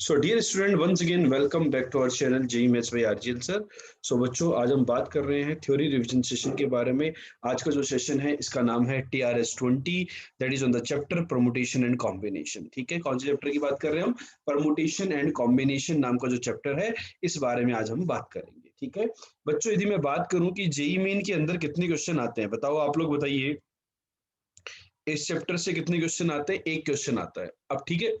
So dear student, once again welcome back to our channel JEE maths by RGL sir. So बच्चों, आज हम बात कर रहे हैं थ्योरी रिवीजन सेशन के बारे में। आज का जो सेशन है इसका नाम है TRS 20, that is on the chapter permutation and combination. ठीक है, कौन से चैप्टर की बात कर रहे हैं हम? परमुटेशन एंड कॉम्बिनेशन नाम का जो चैप्टर है, इस बारे में आज हम बात करेंगे। ठीक है बच्चों, यदि मैं बात करूं कि जेईई मेन के अंदर कितने क्वेश्चन आते हैं, बताओ आप लोग बताइए। इस चैप्टर से कितने क्वेश्चन आते हैं? एक क्वेश्चन आता है। अब ठीक है,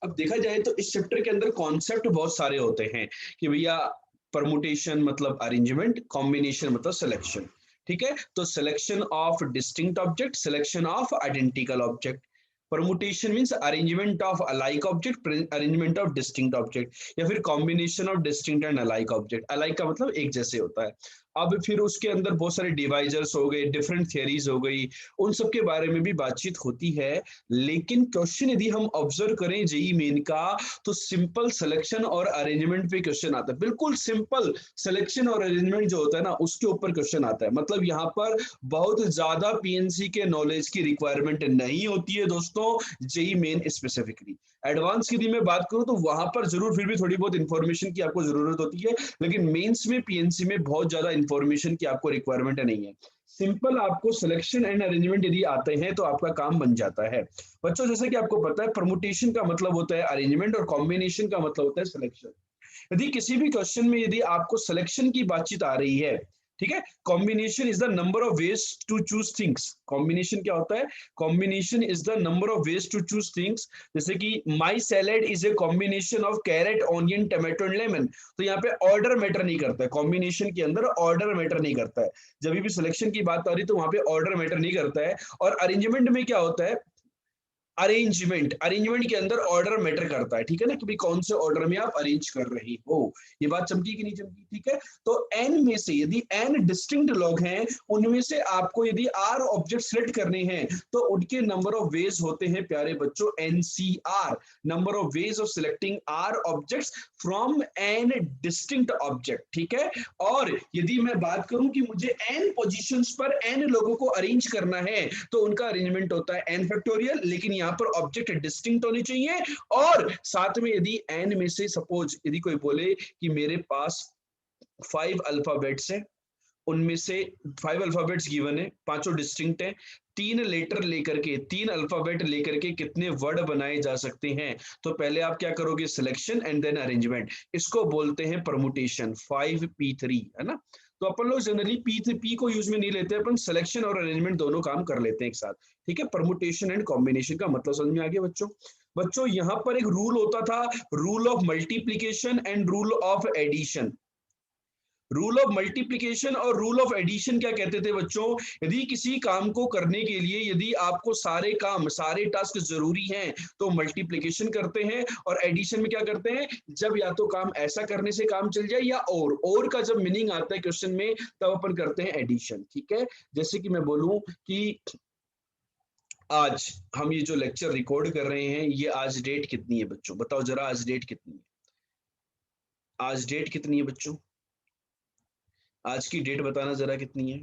अब देखा जाए तो इस चैप्टर के अंदर कॉन्सेप्ट बहुत सारे होते हैं कि भैया परमुटेशन मतलब अरेंजमेंट, कॉम्बिनेशन मतलब सिलेक्शन। ठीक है, तो selection of distinct object, selection of identical object. Permutation means arrangement of alike object, arrangement of distinct object, या फिर combination of distinct and alike object. Alike का मतलब एक जैसे होता है। अब फिर उसके अंदर बहुत सारे डिवाइजर्स हो गए, डिफरेंट थियरीज हो गई, उन सब के बारे में भी बातचीत होती है। लेकिन क्वेश्चन यदि हम ऑब्जर्व करें जेई मेन का, तो सिंपल सिलेक्शन और अरेंजमेंट पे क्वेश्चन आता है। बिल्कुल सिंपल सिलेक्शन और अरेंजमेंट जो होता है ना, उसके ऊपर क्वेश्चन आता है। मतलब यहाँ पर बहुत ज्यादा पीएनसी के नॉलेज की रिक्वायरमेंट नहीं होती है दोस्तों, जेई मेन स्पेसिफिकली। एडवांस की यदि मैं बात करूं तो वहां पर जरूर फिर भी थोड़ी बहुत इंफॉर्मेशन की आपको जरूरत होती है, लेकिन मेंस में पीएनसी में बहुत ज्यादा इंफॉर्मेशन की आपको रिक्वायरमेंट नहीं है। सिंपल आपको सिलेक्शन एंड अरेंजमेंट यदि आते हैं तो आपका काम बन जाता है। बच्चों, जैसे कि आपको पता है परमुटेशन का मतलब होता है अरेंजमेंट और कॉम्बिनेशन का मतलब होता है सिलेक्शन। यदि किसी भी क्वेश्चन में यदि आपको सिलेक्शन की बातचीत आ रही है, ठीक है, combination is the number of ways to choose things. Combination क्या होता है? Combination is the number of ways to choose things. जैसे कि my salad is a combination of carrot, onion, tomato and lemon. तो यहाँ पे ऑर्डर मैटर नहीं करता है, कॉम्बिनेशन के अंदर ऑर्डर मैटर नहीं करता है। जब भी सिलेक्शन की बात आ रही तो वहां पे ऑर्डर मैटर नहीं करता है। और अरेंजमेंट में क्या होता है? अरेंजमेंट, अरेंजमेंट के अंदर ऑर्डर मैटर करता है। ठीक है ना, कि भाई कौन से ऑर्डर में आप अरेंज कर रहे हो। ये बात चमकी कि नहीं चमकी? ठीक है, तो एन में से यदि एन डिस्टिंक्ट लॉग हैं, उनमें से आपको यदि आर ऑब्जेक्ट सिलेक्ट करने हैं तो उनके नंबर ऑफ वेज होते हैं प्यारे बच्चों, NCR, number of ways of selecting r objects from n distinct object. ठीक है, और यदि मैं बात करूं कि मुझे एन पोजीशंस पर एन लोगों को अरेंज करना है तो उनका अरेंजमेंट होता है एन फैक्टोरियल, लेकिन यहाँ पर ऑब्जेक्ट डिस्टिंक्ट होने चाहिए। और साथ में यदि एन में से सपोज यदि कोई बोले कि मेरे पास 5 अल्फाबेट्स हैं, उनमें से 5 अल्फाबेट्स गिवन है, पांचों डिस्टिंक्ट है, 3 लेटर लेकर के, 3 अल्फाबेट लेकर के कितने वर्ड बनाए जा सकते हैं? तो पहले आप क्या करोगे? Selection and then arrangement. इसको बोलते हैं परमुटेशन। 5P3 है ना। तो अपन लोग जनरली पी को यूज में नहीं लेते, अपन सिलेक्शन और अरेंजमेंट दोनों काम कर लेते हैं एक साथ। ठीक है, परमुटेशन एंड कॉम्बिनेशन का मतलब समझ में आ गया बच्चों? बच्चों, यहां पर एक रूल होता था, rule of multiplication and rule of addition. Rule of multiplication और रूल ऑफ एडिशन क्या कहते थे बच्चों? यदि किसी काम को करने के लिए यदि आपको सारे काम, सारे टास्क जरूरी हैं तो मल्टीप्लिकेशन करते हैं, और एडिशन में क्या करते हैं? जब या तो काम ऐसा करने से काम चल जाए, या और का जब मीनिंग आता है क्वेश्चन में, तब अपन करते हैं एडिशन। ठीक है, जैसे कि मैं बोलूं कि आज हम ये जो लेक्चर रिकॉर्ड कर रहे हैं, ये आज डेट कितनी है बच्चों? बताओ जरा, आज डेट कितनी है? आज डेट कितनी है बच्चों? आज की डेट बताना जरा, कितनी है?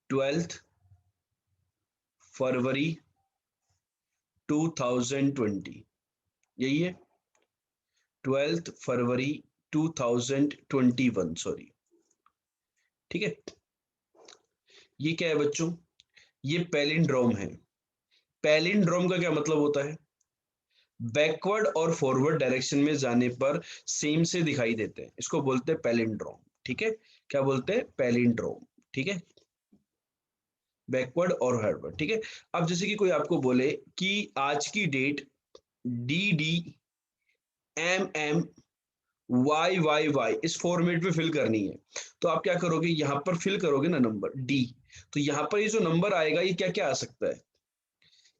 12 फरवरी 2020, यही है। 12 फरवरी 2021, सॉरी। ठीक है, ये क्या है बच्चों? ये पैलिंड्रोम है। पैलिंड्रोम का क्या मतलब होता है? बैकवर्ड और फॉरवर्ड डायरेक्शन में जाने पर सेम से दिखाई देते हैं, इसको बोलते हैं पैलिंड्रोम। ठीक है, क्या बोलते हैं? पैलिंड्रोम। ठीक है, बैकवर्ड और फॉरवर्ड। ठीक है, अब जैसे कि कोई आपको बोले कि आज की डेट DD MM YYY इस फॉर्मेट में फिल करनी है, तो आप क्या करोगे? यहां पर फिल करोगे ना नंबर D। तो यहां पर ये जो नंबर आएगा, ये क्या क्या आ सकता है?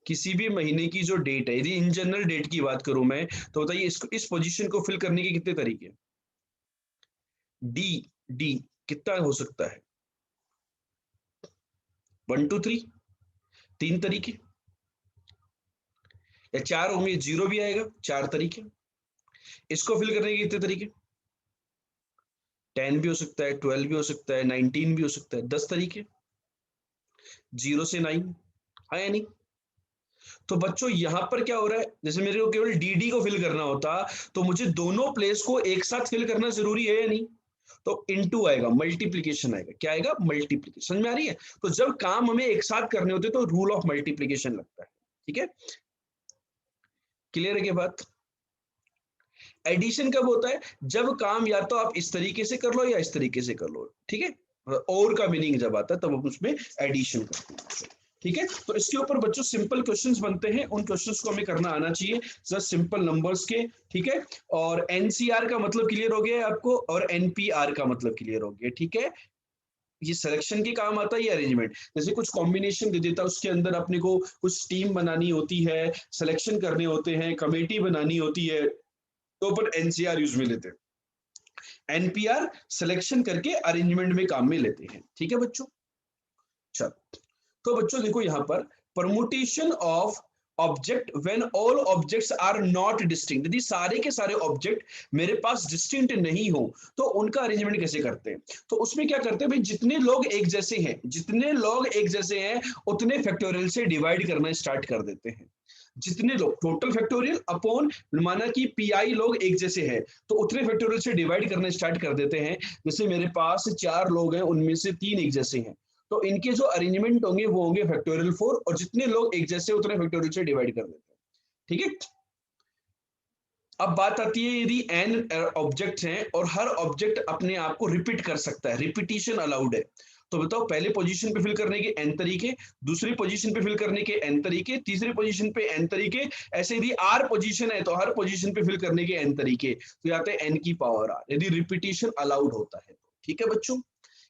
किसी भी महीने की जो डेट है, यदि इन जनरल डेट की बात करूं मैं, तो बताइए इसको, इस पोजीशन को फिल करने के कितने तरीके? डी, डी कितना हो सकता है? 1 2 3, 3 तरीके, या 4 होंगे, जीरो भी आएगा, 4 तरीके। इसको फिल करने के कितने तरीके? 10 भी हो सकता है, 12 भी हो सकता है, 19 भी हो सकता है, 10 तरीके। 0 से 9 है या नहीं? तो बच्चों यहां पर क्या हो रहा है, जैसे मेरे को केवल डी को फिल करना होता तो मुझे दोनों प्लेस को एक साथ फिल करना जरूरी है या नहीं? तो इनटू आएगा, मल्टीप्लीकेशन आएगा, क्या आएगा? मल्टीप्लीकेशन। समझ में आ रही है? तो जब काम हमें एक साथ करने होते तो रूल ऑफ मल्टीप्लीकेशन लगता है। ठीक है, क्लियर है क्या बात? एडिशन कब होता है? जब काम या तो आप इस तरीके से कर लो या इस तरीके से कर लो। ठीक है, और का मीनिंग जब आता है तब हम उसमें एडिशन करते हैं। ठीक है, तो इसके ऊपर बच्चों सिंपल क्वेश्चंस बनते हैं, उन क्वेश्चंस को हमें करना आना चाहिए, जस्ट सिंपल नंबर्स के। ठीक है, और एनसीआर का मतलब क्लियर हो गया है आपको, और एनपीआर का मतलब क्लियर हो गया। ठीक है, ये सिलेक्शन के काम आता है, ये अरेंजमेंट। जैसे कुछ कॉम्बिनेशन दे देता है, उसके अंदर अपने को कुछ टीम बनानी होती है, सिलेक्शन करने होते हैं, कमेटी बनानी होती है, तो अपन एनसीआर यूज में लेते हैं। एनपीआर सिलेक्शन करके अरेंजमेंट में काम में लेते हैं। ठीक है बच्चों, चलो तो बच्चों देखो यहाँ पर permutation of object when all objects are not distinct, यदि सारे के सारे ऑब्जेक्ट मेरे पास डिस्टिंक्ट नहीं हो तो उनका अरेंजमेंट कैसे करते हैं? तो उसमें क्या करते हैं भाई, जितने लोग एक जैसे हैं, जितने लोग एक जैसे हैं उतने फैक्टोरियल से डिवाइड करना स्टार्ट कर देते हैं। जितने लोग, टोटल फैक्टोरियल अपॉन, माना कि पीआई लोग एक जैसे हैं तो उतने फैक्टोरियल से डिवाइड करना स्टार्ट कर देते हैं। जैसे मेरे पास 4 लोग हैं, उनमें से 3 एक जैसे हैं, तो इनके जो अरेंजमेंट होंगे वो होंगे फैक्टोरियल 4, और जितने लोग एक जैसे उतने फैक्टोरियल से डिवाइड कर देते हैं। ठीक है, अब बात आती है यदि n ऑब्जेक्ट हैं और हर ऑब्जेक्ट अपने आप को रिपीट कर सकता है, रिपीटिशन अलाउड है, तो बताओ पहले पोजीशन पे फिल करने के n तरीके, दूसरी पोजीशन पे फिल करने के n तरीके, तीसरी पोजीशन पे n तरीके, ऐसे यदि r पोजीशन है तो हर पोजीशन पे फिल करने के n तरीके, तो यहाँ पे n की पावर r, यदि रिपीटिशन अलाउड होता है तो। ठीक है बच्चों,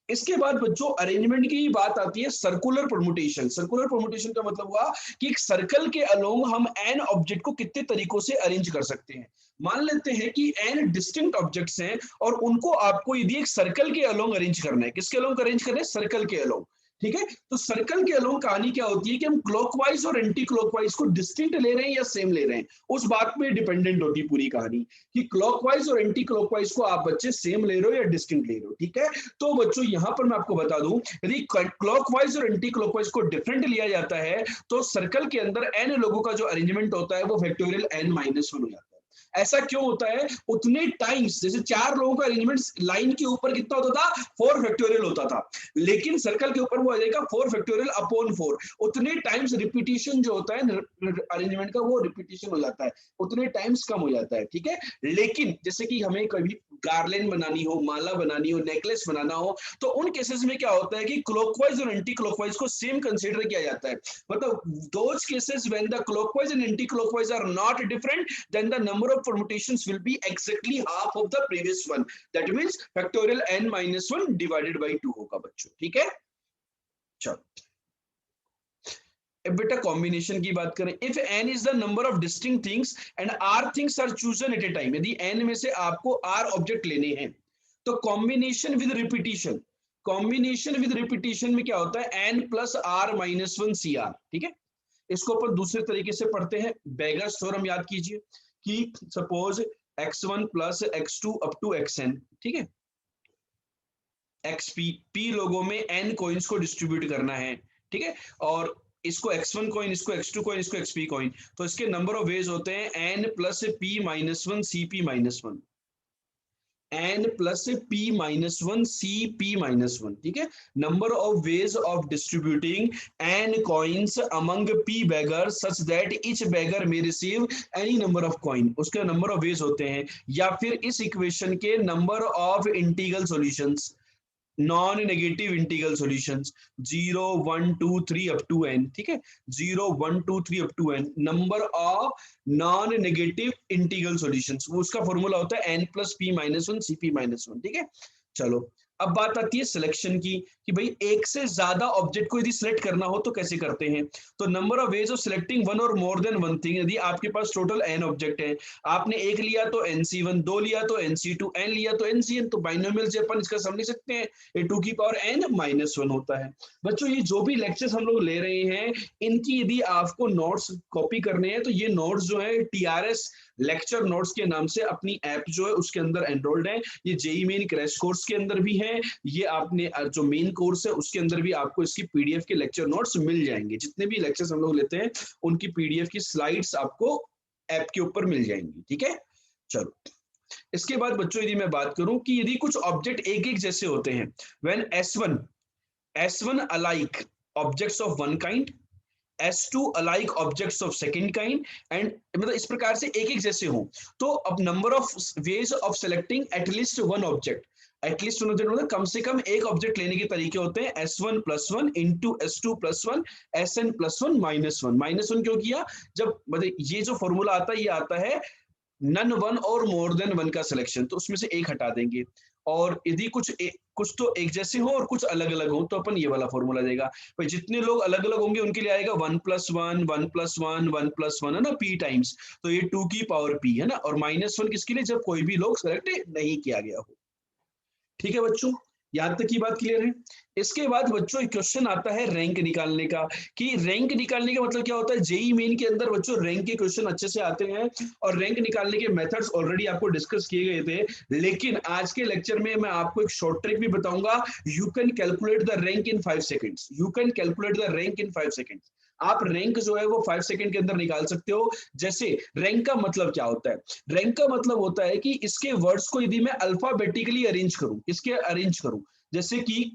इसके बाद बच्चों अरेंजमेंट की बात आती है सर्कुलर परमुटेशन। सर्कुलर परमुटेशन का मतलब हुआ कि एक सर्कल के अलोंग हम एन ऑब्जेक्ट को कितने तरीकों से अरेंज कर सकते हैं। मान लेते हैं कि एन डिस्टिंक्ट ऑब्जेक्ट्स हैं और उनको आपको यदि एक सर्कल के अलोंग अरेंज करना है, किसके अलोंग अरेंज करना है? सर्कल के अलोंग। ठीक है, तो सर्कल के अलोंग कहानी क्या होती है कि हम क्लॉकवाइज और एंटी क्लॉकवाइज को डिस्टिंक्ट ले रहे हैं या सेम ले रहे हैं, उस बात पे डिपेंडेंट होती है पूरी कहानी कि क्लॉकवाइज और एंटी क्लॉकवाइज को आप बच्चे सेम ले रहे हो या डिस्टिंक्ट ले रहे हो। ठीक है, तो बच्चों यहां पर मैं आपको बता दूं, यदि क्लॉकवाइज और एंटी क्लॉकवाइज को डिफरेंट लिया जाता है तो सर्कल के अंदर एन लोगों का जो अरेंजमेंट होता है वो फैक्टोरियल n-1 हो जाता है। ऐसा क्यों होता है? उतने टाइम्स, जैसे 4 लोगों का अरेंजमेंट लाइन के ऊपर कितना होता था? 4 फैक्टोरियल होता था, लेकिन सर्कल के ऊपर वो आ जाएगा 4 फैक्टोरियल अपॉन 4। उतने टाइम्स रिपीटिशन जो होता है अरेंजमेंट का, वो रिपीटिशन हो जाता है, उतने टाइम्स कम हो जाता है। ठीक है, लेकिन जैसे कि हमें कभी गार्लैंड बनानी हो, माला बनानी हो, नेकलेस बनाना हो, तो उन केसेस में क्या होता है कि क्लॉकवाइज और एंटी क्लॉकवाइज को सेम कंसीडर किया जाता है। मतलब those cases when the clockwise and anti clockwise are not different, then the number of permutations will be exactly half of the previous one. That means factorial n-1 divided by 2 होगा बच्चों। ठीक है, चलो अब बेटा कॉम्बिनेशन की बात करें, if n is the number of distinct things and r things are chosen at a time, यदि n में से आपको r ऑब्जेक्ट लेने हैं तो combination with repetition, combination with repetition में क्या होता है? n plus r-1 cr। ठीक है, इसको अपन दूसरे तरीके से पढ़ते हैं, बेगर्स थ्योरम याद कीजिए कि suppose x1 plus x2 up to xn। ठीक है, xp, p लोगों में n कॉइन्स को डिस्ट्रीब्यूट करना है। ठीक है, और इसको x1 कॉइन, इसको x2 कॉइन, इसको xp कॉइन, तो इसके नंबर ऑफ वेज होते हैं n plus p-1 cp-1, n plus p-1 cp-1। ठीक है, number of ways of distributing n coins among p beggars such that each beggar may receive any number of coin, उसके number of ways होते हैं। या फिर इस equation के number of integral solutions, non negative integral solutions 0 1 2 3 up to n। ठीक है, 0 1 2 3 up to n, number of non negative integral solutions, वो उसका फॉर्मूला होता है n प्लस p-1 cp-1। ठीक है, चलो अब बात आती है सिलेक्शन की कि भाई एक से ज्यादा ऑब्जेक्ट को यदि सिलेक्ट करना हो तो कैसे करते हैं? तो number of ways of selecting one और मोर देन वन थिंग, यदि आपके पास टोटल n ऑब्जेक्ट है, आपने एक लिया तो nc1, दो लिया तो nc2, n लिया तो ncn, तो बाइनोमियल से अपन इसका समझ सकते हैं, ये 2 की पावर n-1 होता है। बच्चों ये जो भी लेक्चर्स हम लोग ले रहे हैं, इनकी यदि आपको नोट्स कॉपी करने हैं तो ये नोट्स जो है TRS लेक्चर नोट्स के नाम से अपनी ऐप जो है उसके अंदर एनरोल्ड है। ये जेई मेन क्रैश कोर्स के अंदर भी है, ये आपने जो मेन कोर्स है उसके अंदर भी आपको इसकी पीडीएफ के लेक्चर नोट्स मिल जाएंगे। जितने भी लेक्चर्स हम लोग लेते हैं उनकी पीडीएफ की स्लाइड्स आपको ऐप के ऊपर मिल जाएंगी। ठीक है, चलो इसके बाद बच्चों यदि मैं बात करूं कि यदि कुछ ऑब्जेक्ट एक एक जैसे होते हैं, when S1 alike objects of one kind, S2 alike objects of second kind, and मतलब इस प्रकार से एक एक जैसे हो, तो अब number of ways of selecting at least one object, at least मतलब कम से कम एक ऑब्जेक्ट लेने के तरीके होते हैं S1+1 इंटू S2+1 Sn+1 -1 क्यों किया, जब मतलब ये जो फॉर्मूला आता है ये आता है नन वन और मोर देन वन का सिलेक्शन, तो उसमें से एक हटा देंगे, और यदि कुछ तो एक जैसे हो और कुछ अलग अलग हो तो अपन ये वाला फॉर्मूला देगा। भाई जितने लोग अलग अलग होंगे उनके लिए आएगा 1+1 1+1 1+1 है ना, p टाइम्स, तो ये 2 की पावर p है ना, और -1 किसके लिए, जब कोई भी लोग सेलेक्ट नहीं किया गया हो। ठीक है बच्चों, यहाँ तक की बात क्लियर है। इसके बाद बच्चों एक क्वेश्चन आता है रैंक निकालने का, कि रैंक निकालने का मतलब क्या होता है। जेई मेन के अंदर बच्चों रैंक के क्वेश्चन अच्छे से आते हैं, और रैंक निकालने के मेथड्स ऑलरेडी आपको डिस्कस किए गए थे, लेकिन आज के लेक्चर में मैं आपको एक शॉर्ट ट्रिक भी बताऊंगा। You can calculate the rank in 5 seconds, you can calculate the rank in 5 seconds. आप रैंक जो है वो 5 सेकंड के अंदर निकाल सकते हो। जैसे रैंक का मतलब क्या होता है, रैंक का मतलब होता है कि इसके वर्ड्स को यदि मैं अल्फाबेटिकली अरेंज करूं, इसके अरेंज करूं, जैसे कि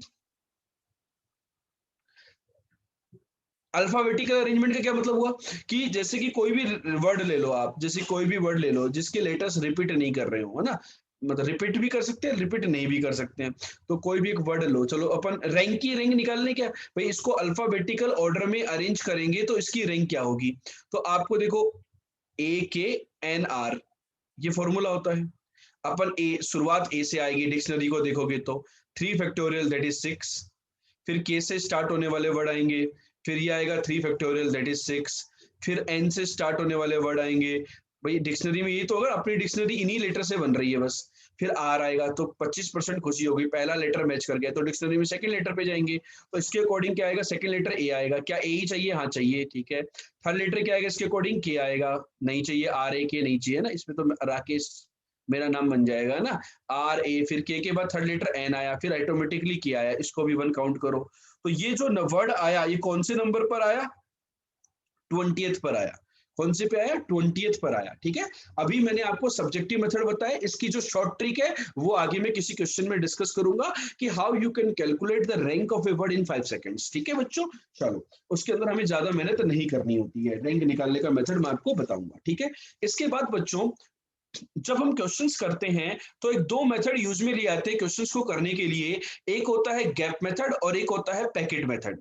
अल्फाबेटिकल अरेंजमेंट का क्या मतलब हुआ कि जैसे कि कोई भी वर्ड ले लो आप, जैसे कोई भी वर्ड ले लो जिसके लेटर्स रिपीट नहीं कर रहे हो, है ना, मतलब रिपीट भी कर सकते हैं रिपीट नहीं भी कर सकते हैं, तो कोई भी एक वर्ड लो, चलो अपन रैंक की रैंक निकालने क्या भाई, इसको अल्फाबेटिकल ऑर्डर में अरेंज करेंगे तो इसकी रैंक क्या होगी। तो आपको देखो AKNR ये फॉर्मूला होता है, अपन शुरुआत ए से आएगी, डिक्शनरी को देखोगे तो 3 फैक्टोरियल दैट इज 6, फिर के से स्टार्ट होने वाले वर्ड आएंगे, फिर ये आएगा 3 फैक्टोरियल दैट इज 6, फिर एन से स्टार्ट होने वाले वर्ड आएंगे। भाई डिक्शनरी में ये तो अगर अपनी डिक्शनरी इन्हीं लेटर से बन रही है बस, फिर आर आएगा तो 25% खुशी होगी, पहला लेटर मैच कर गया, तो डिक्शनरी में सेकंड लेटर पे जाएंगे, तो इसके अकॉर्डिंग क्या आएगा, सेकंड लेटर ए आएगा। क्या ए ही चाहिए, हाँ चाहिए, ठीक है। थर्ड लेटर क्या आएगा इसके अकॉर्डिंग, के आएगा, नहीं चाहिए, आर ए के नहीं चाहिए ना, इसमें तो राकेश मेरा नाम बन जाएगा ना, आर ए, फिर के बाद थर्ड लेटर एन आया, फिर ऑटोमेटिकली के आया, इसको भी 1 काउंट करो। तो ये जो वर्ड आया ये कौन से नंबर पर आया, 20th पर आया। कौन से पे आया, 20th पर आया। ठीक है, अभी मैंने आपको सब्जेक्टिव मेथड बताया, इसकी जो शॉर्ट ट्रिक है वो आगे मैं किसी क्वेश्चन में डिस्कस करूंगा कि how you can calculate the rank of a word in 5 seconds. ठीक है बच्चों, चलो उसके अंदर हमें ज्यादा मेहनत नहीं करनी होती है, रैंक निकालने का मेथड मैं आपको बताऊंगा। ठीक है, इसके बाद बच्चों जब हम क्वेश्चंस करते हैं तो एक दो मेथड यूज में लिए आते हैं क्वेश्चंस को करने के लिए, एक होता है गैप मेथड और एक होता है पैकेट मेथड।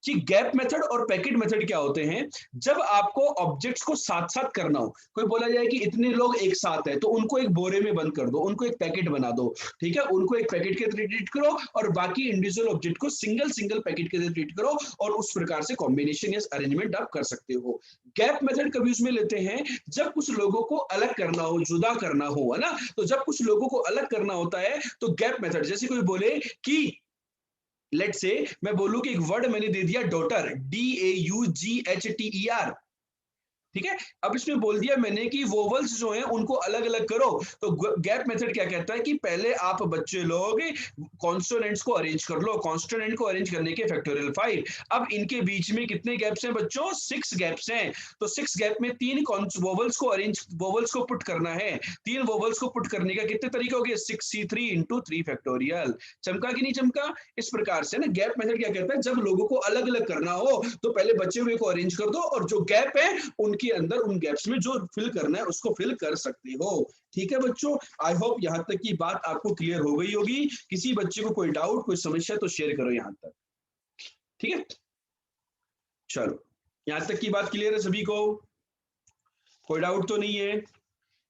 कि गैप मेथड और पैकेट मेथड क्या होते हैं, जब आपको ऑब्जेक्ट्स को साथ साथ करना हो, कोई बोला जाए कि इतने लोग एक साथ हैं तो उनको एक बोरे में बंद कर दो, उनको एक पैकेट बना दो, ठीक है, उनको एक पैकेट के थ्रू ट्रीट करो और बाकी इंडिविजुअल ऑब्जेक्ट को सिंगल सिंगल पैकेट के थ्रू ट्रीट करो, और उस प्रकार से कॉम्बिनेशन या अरेंजमेंट आप कर सकते हो। गैप मेथड कभी उसमें लेते हैं जब कुछ लोगों को अलग करना हो, जुदा करना हो, है ना, तो जब कुछ लोगों को अलग करना होता है तो गैप मेथड, जैसे कोई बोले कि लेट से मैं बोलूं कि एक वर्ड मैंने दे दिया डॉटर, DAUGHTER, ठीक है, अब इसमें बोल दिया मैंने कि वोवल्स जो हैं उनको अलग अलग करो, तो गैप मेथड क्या कहता है कि पहले आप बच्चे लोग कॉन्सोनेंट्स को अरेंज कर लो, कॉन्सोनेंट को अरेंज करने के फैक्टोरियल 5, अब इनके बीच में कितने गैप्स हैं बच्चों, 6 गैप्स हैं, तो 6 गैप में 3 वोवल्स को अरेंज, वोवल्स को पुट करना है, 3 वोवल्स को पुट करने का कितने तरीके हो गए, 6C3 इंटू 3 फैक्टोरियल। चमका कि नहीं चमका, इस प्रकार से ना गैप मेथड क्या कहता है, जब लोगों को अलग अलग करना हो तो पहले बचे हुए को अरेंज कर दो और जो गैप है उनके अंदर उन गैप्स में जो फिल करना है उसको फिल कर सकते हो। ठीक है बच्चों, आई होप यहां तक की बात आपको क्लियर हो गई होगी। किसी बच्चे को कोई डाउट कोई समस्या तो शेयर करो यहां तक। ठीक है, चलो यहां तक की बात क्लियर है सभी को, कोई डाउट तो नहीं है।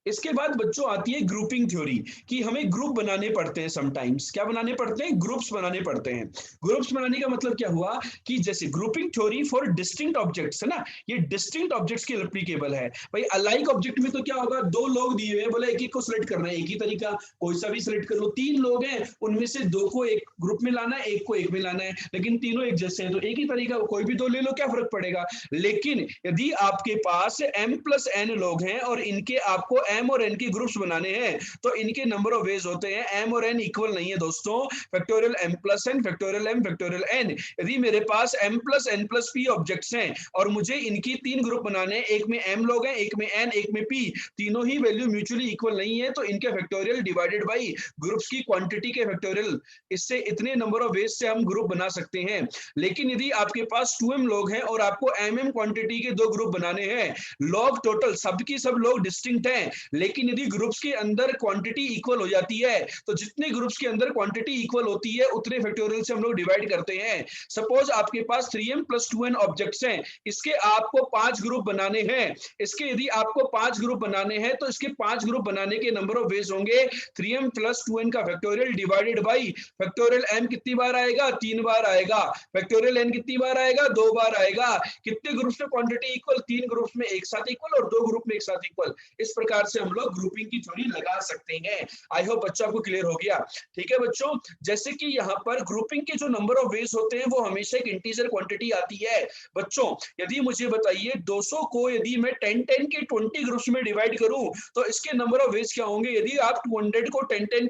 इसके बाद बच्चों आती है ग्रुपिंग थ्योरी, कि हमें ग्रुप बनाने पड़ते हैं समटाइम्स, क्या बनाने पड़ते हैं, ग्रुप्स बनाने पड़ते हैं। ग्रुप्स बनाने का मतलब क्या हुआ कि जैसे grouping theory for distinct objects है ना, ये डिस्टिंक्ट ऑब्जेक्ट्स के लिए एप्लीकेबल है। भाई अलाइक ऑब्जेक्ट में तो क्या होगा, 2 लोग दिए हुए, बोले एक एक को सिलेक्ट करना है, एक ही तरीका कोई सा भी सिलेक्ट कर लो, 3 लोग हैं उनमें से 2 को एक ग्रुप में लाना है, एक को एक में लाना है, लेकिन तीनों एक जैसे हैं तो एक ही तरीका, कोई भी 2 ले लो, क्या फर्क पड़ेगा। लेकिन यदि आपके पास m+n लोग हैं और इनके आपको m और n की ग्रुप्स बनाने हैं तो इनके नंबर ऑफ वेज होते हैं, m और n इक्वल नहीं है दोस्तों, factorial m plus n, factorial m, factorial n। यदि मेरे पास m plus n plus p objects हैं और मुझे इनकी 3 ग्रुप बनाने हैं, एक में m लोग हैं, एक में n, एक में p, तीनों ही वैल्यू म्यूचुअली इक्वल नहीं है तो इनके फैक्टोरियल डिवाइडेड बाई ग्रुप्स की क्वांटिटी के फैक्टोरियल, इससे इतने नंबर ऑफ वेज से हम ग्रुप बना सकते हैं। लेकिन यदि आपके पास 2m लोग हैं और आपको mm क्वांटिटी के 2 ग्रुप बनाने हैं, लॉग टोटल सबकी सब लोग डिस्टिंक्ट हैं, लेकिन यदि ग्रुप्स के अंदर क्वांटिटी इक्वल हो जाती है तो जितने ग्रुप्स के अंदर क्वांटिटी इक्वल होती है उतने फैक्टोरियल से हम लोग डिवाइड करते हैं। सपोज आपके पास 3m प्लस 2n ऑब्जेक्ट्स हैं, इसके आपको 5 ग्रुप बनाने हैं, इसके यदि आपको 5 ग्रुप बनाने हैं तो इसके 5 ग्रुप बनाने के नंबर ऑफ वेज होंगे 3m प्लस 2n का factorial divided by factorial m कितनी बार आएगा, 3 बार आएगा, फैक्टोरियल n कितनी बार आएगा, 2 बार आएगा। कितने ग्रुप्स में क्वांटिटी इक्वल, 3 ग्रुप्स में एक साथ इक्वल और 2 ग्रुप में एक साथ इक्वल। इस प्रकार से हम लोग ग्रुपिंग की थ्योरी लगा सकते हैं। आई होप बच्चों को क्लियर हो गया। ठीक है बच्चों, जैसे कि यहाँ पर ग्रुपिंग के जो नंबर ऑफ वेज होते हैं वो हमेशा एक इंटीजर क्वांटिटी आती है। बच्चों यदि मुझे बताइए 200 को यदि मैं 10 के 20 ग्रुप्स में डिवाइड करूं तो इसके नंबर ऑफ वेज क्या होंगे। यदि आप 200 को 10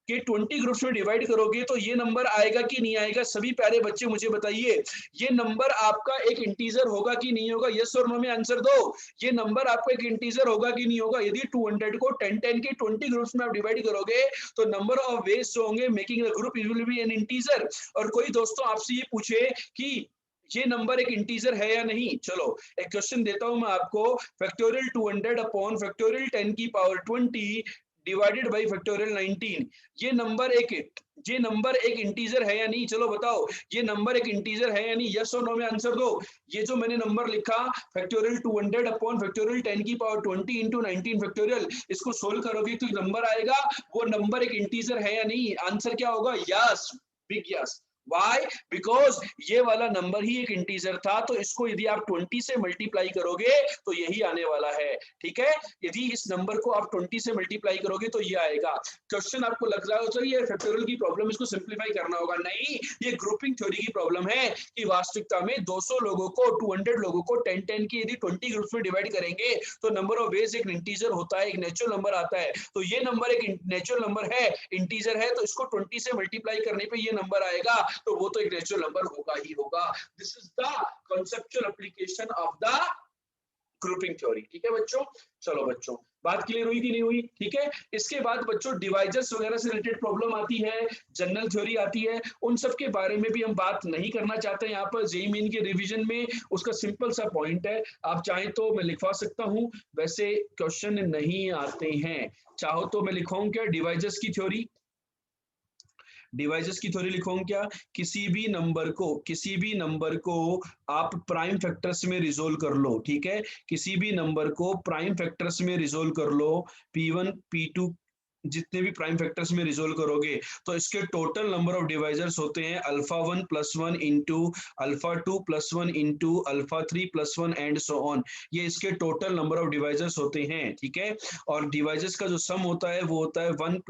के 20 ग्रुप्स में डिवाइड करोगे तो ये नंबर आएगा कि नहीं आएगा। सभी प्यारे बच्चे मुझे बताइए, ये नंबर आपका एक इंटीजर होगा कि नहीं होगा। यस और नो में आंसर दो। ये नंबर आपका एक इंटीजर होगा कि नहीं होगा। यदि 200 को 10 के 20 ग्रुप्स में आप डिवाइड करोगे तो नंबर ऑफ वेज जो होंगे making the group will be N integer. और कोई दोस्तों आपसे ये पूछे कि ये नंबर एक इंटीजर है या नहीं, चलो एक क्वेश्चन देता हूं मैं आपको। फैक्टोरियल 200 अपॉन फैक्टोरियल 10 की पावर 20 डिवाइडेड बाई फैक्टोरियल 19, ये नंबर एक इंटीजर है या नहीं। चलो बताओ ये नंबर एक इंटीजर है या नहीं। यस और नो में आंसर दो। ये जो मैंने नंबर लिखा फैक्टोरियल 200 अपॉन फैक्टोरियल 10 की पावर 20 इंटू 19 फैक्टोरियल, इसको सोल्व करोगे तो नंबर आएगा, वो नंबर एक इंटीजर है या नहीं। आंसर क्या होगा, yes, big yes. Why? Because ये वाला नंबर ही एक इंटीजर था तो इसको यदि आप 20 से मल्टीप्लाई करोगे तो यही आने वाला है। ठीक है, यदि इस नंबर को आप 20 से मल्टीप्लाई करोगे तो ये आएगा। क्वेश्चन आपको लग रहा हो ये फैक्टोरियल की प्रॉब्लम, इसको सिंप्लीफाई करना होगा, नहीं, ये ग्रुपिंग थ्योरी की प्रॉब्लम है कि वास्तविकता में 200 लोगों को 200 लोगों को 10 की यदि 20 ग्रुप्स में डिवाइड करेंगे तो नंबर ऑफ वेज एक इंटीजर होता है, एक नेचुरल नंबर आता है। तो ये नंबर एक नेचुरल नंबर है, इंटीजर है, तो इसको 20 से मल्टीप्लाई करने पे ये नंबर आएगा तो वो तो एक नेचुरल नंबर होगा ही होगा। This is the conceptual application of the grouping theory. ठीक है बच्चों, चलो बच्चों बात क्लियर हुई कि नहीं हुई। ठीक है, इसके बाद बच्चों डिवाइजर्स वगैरह से रिलेटेड प्रॉब्लम आती है, जनरल थ्योरी आती है, उन सब के बारे में भी हम बात नहीं करना चाहते यहाँ पर। जेईई मेन के रिवीजन में उसका सिंपल सा पॉइंट है, आप चाहें तो मैं लिखवा सकता हूँ, वैसे क्वेश्चन नहीं आते हैं। चाहो तो मैं लिखवाऊं क्या, डिवाइसेस की थ्योरी लिखूं क्या। किसी भी नंबर को आप प्राइम फैक्टर्स में रिजोल्व कर लो। ठीक है, किसी भी नंबर को प्राइम फैक्टर्स में रिजोल्व कर लो, P1 P2 जितने भी प्राइम फैक्टर्स में रिजोल्व करोगे तो इसके टोटल नंबर ऑफ डिवाइजर्स होते हैं alpha 1 plus 1 into alpha 2 plus 1 into alpha 3 plus 1 and so on. ये इसके टोटल नंबर ऑफ डिवाइजर्स होते हैं। ठीक है, और डिवाइजर्स का जो सम होता है वो होता है 1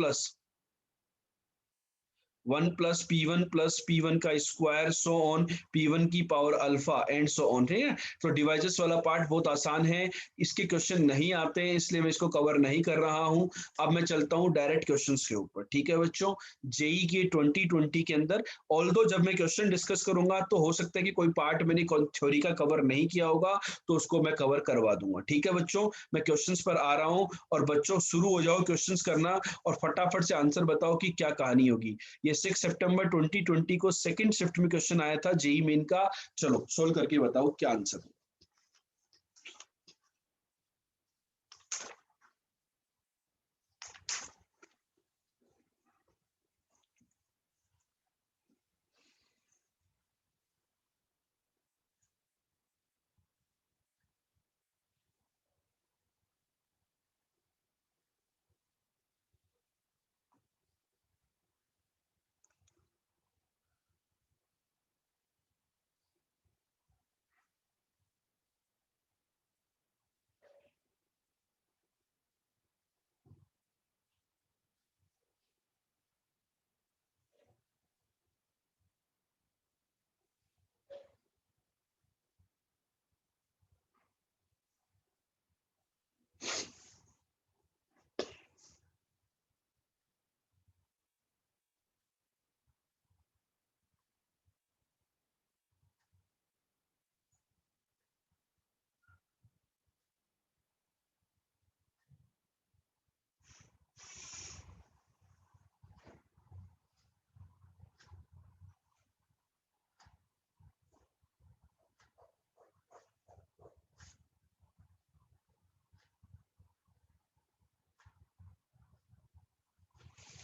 प्लस पी वन का स्क्वायर सो ऑन P1 की power alpha and so on. ठीक है, तो डिवाइजेस वाला पार्ट बहुत आसान है, इसके क्वेश्चन नहीं आते हैं इसलिए मैं इसको कवर नहीं कर रहा हूं। अब मैं चलता हूं डायरेक्ट क्वेश्चंस के ऊपर। ठीक है बच्चों, जेई के 2020 के अंदर ऑल्दो जब मैं क्वेश्चन डिस्कस करूंगा तो हो सकता है कि कोई पार्ट मैंने थ्योरी का कवर नहीं किया होगा तो उसको मैं कवर करवा दूंगा। ठीक है बच्चों, मैं क्वेश्चंस पर आ रहा हूं और बच्चों शुरू हो जाओ क्वेश्चंस करना और फटाफट से आंसर बताओ कि क्या कहानी होगी। ये 6 सितंबर 2020 को सेकंड शिफ्ट में क्वेश्चन आया था जेई मेन का। चलो सोल्व करके बताओ क्या आंसर है।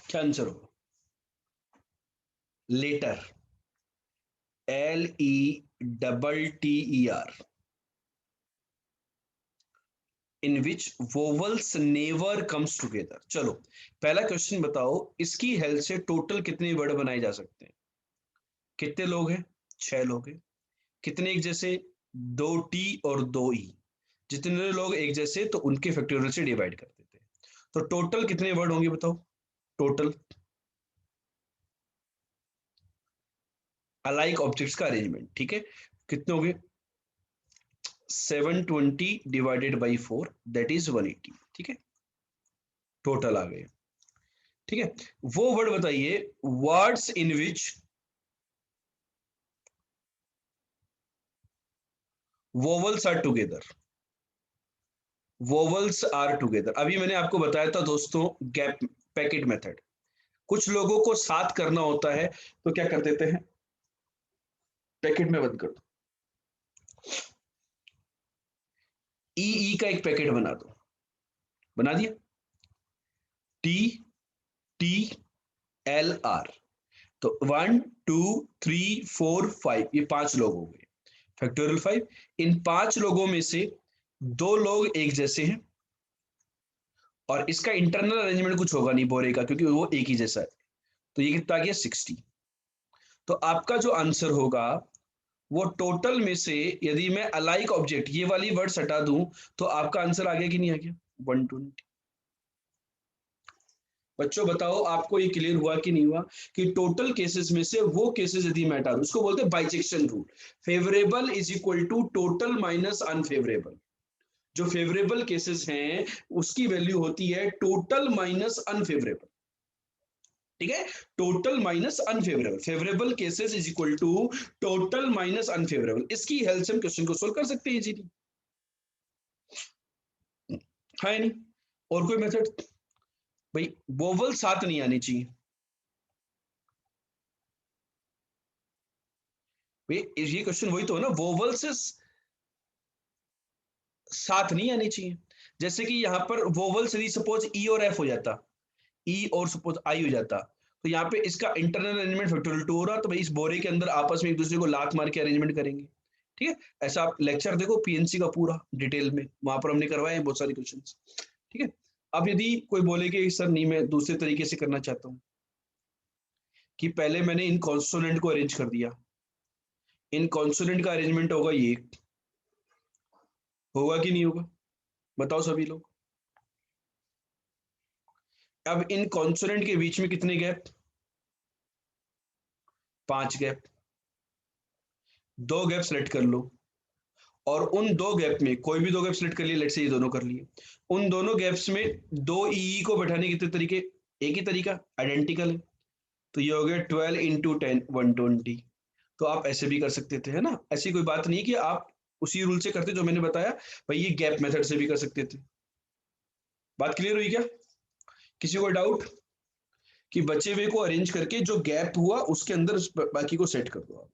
क्या आंसर होगा? Letter, LETTER, in which vowels never comes together. चलो पहला क्वेश्चन बताओ, इसकी हेल्प से टोटल कितने वर्ड बनाए जा सकते हैं? कितने लोग हैं? 6 लोग हैं। कितने एक जैसे? 2T और 2E। जितने लोग एक जैसे तो उनके फैक्टोरियल से डिवाइड कर देते हैं। तो टोटल कितने वर्ड होंगे बताओ? टोटल अलाइक ऑब्जेक्ट्स का अरेंजमेंट, ठीक है, कितने हो गए? 720 डिवाइडेड बाई 4, दैट इज 180, ठीक है, टोटल आ गए। ठीक है, वो वर्ड बताइए words in which vowels are together. Vowels are together, अभी मैंने आपको बताया था दोस्तों, गैप पैकेट मेथड। कुछ लोगों को साथ करना होता है तो क्या कर देते हैं? पैकेट में बंद कर दो, ई का एक पैकेट बना दो। बना दिया, TTLR। तो 1 2 3 4 5, ये 5 लोग हो गए, फैक्टोरियल 5। इन 5 लोगों में से 2 लोग एक जैसे हैं, और इसका इंटरनल अरेंजमेंट कुछ होगा नहीं बोरे का, क्योंकि वो एक ही जैसा है। तो ये कितना आ गया? 60। तो आपका जो आंसर होगा वो टोटल में से, यदि मैं अलाइक ऑब्जेक्ट ये वाली वर्ड्स हटा दूं, तो आपका आंसर आ गया कि नहीं आ गया? 120। बच्चों बताओ आपको ये क्लियर हुआ कि नहीं हुआ, कि टोटल केसेस में से वो केसेस यदि मैं हटा दूं, उसको बोलते हैं bijection rule. Favourable is equal to total minus unfavourable. जो फेवरेबल केसेस हैं उसकी वैल्यू होती है टोटल माइनस अनफेवरेबल, ठीक है, total minus unfavourable. Favourable cases is equal to total minus unfavourable. इसकी हेल्प से हम क्वेश्चन को सोल्व कर सकते हैं इजीली, है नहीं? और कोई मेथड? भाई वोवल साथ नहीं आनी चाहिए। भाई ये क्वेश्चन वही तो है ना, वोवल से साथ नहीं आनी चाहिए। जैसे कि यहाँ पर वोवल्स यदि सपोज ई और एफ हो जाता, ई और सपोज आई हो जाता, तो यहाँ पे इसका इंटरनल अरेंजमेंट फैक्टोरियल 2 हो रहा, तो भाई इस बोरे के अंदर आपस में एक दूसरे को लात मार के अरेंजमेंट करेंगे। ठीक है, ऐसा आप लेक्चर देखो पीएनसी का पूरा डिटेल में, वहां पर हमने करवाए हैं बहुत सारे क्वेश्चन। ठीक है, अब यदि कोई बोले कि सर नहीं मैं दूसरे तरीके से करना चाहता हूँ, कि पहले मैंने इन कॉन्सोनेंट को अरेंज कर दिया, इन कॉन्सोनेंट का अरेंजमेंट होगा ये, होगा कि नहीं होगा? बताओ सभी लोग। अब इन कॉन्सोनेंट के बीच में कितने गैप? 5 गैप। 2 गैप सेलेक्ट कर लो, और उन 2 गैप में कोई भी 2 गैप सेलेक्ट कर लिए, लेट्स से ये दोनों कर लिए। उन दोनों गैप्स में 2 ई को बैठाने के कितने तरीके? एक ही तरीका, आइडेंटिकल है। तो ये हो गया 12 × 10 120। तो आप ऐसे भी कर सकते थे, है ना? ऐसी कोई बात नहीं कि आप उसी रूल से करते जो मैंने बताया, भाई ये गैप मेथड से भी कर सकते थे। बात क्लियर हुई क्या? किसी को डाउट? कि बचे हुए को अरेंज करके जो गैप हुआ उसके अंदर बाकी को सेट कर दो आप।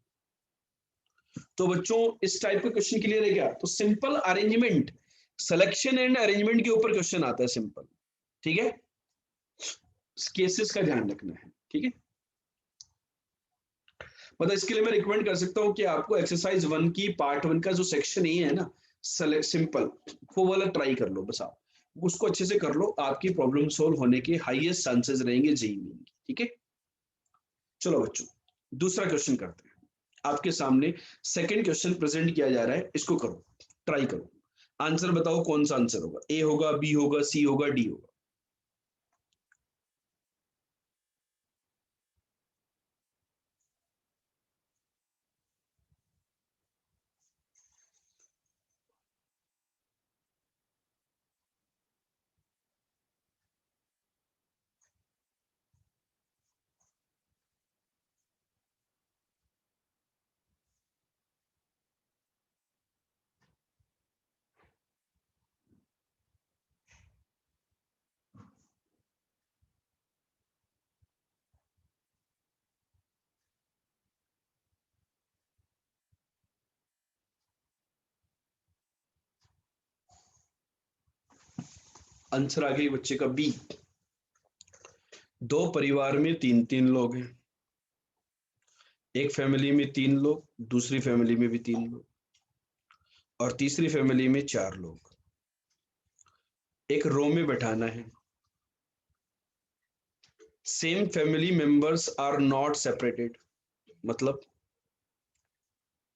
तो बच्चों इस टाइप का क्वेश्चन क्लियर है क्या? तो simple arrangement, selection and arrangement के ऊपर क्वेश्चन आता है सिंपल। ठीक है, केसेस का ध्यान रखना है, ठीक है। मतलब इसके लिए मैं रिकमेंड कर सकता हूँ कि आपको एक्सरसाइज 1 की पार्ट 1 का जो सेक्शन ए है ना, सिंपल, वो वाला ट्राई कर लो बस। आप उसको अच्छे से कर लो, आपकी प्रॉब्लम सोल्व होने के हाईएस्ट चांसेस रहेंगे जेई मेन की, ठीक है। चलो बच्चों दूसरा क्वेश्चन करते हैं। आपके सामने सेकंड क्वेश्चन प्रेजेंट किया जा रहा है, इसको करो, ट्राई करो। आंसर बताओ कौन सा आंसर होगा, ए होगा, बी होगा, सी होगा, डी होगा? आंसर आ गई बच्चे का बी। दो परिवार में तीन तीन लोग हैं, एक फैमिली में तीन लोग, दूसरी फैमिली में भी तीन लोग, और तीसरी फैमिली में चार लोग। एक रो में बैठाना है। Same family members are not separated, मतलब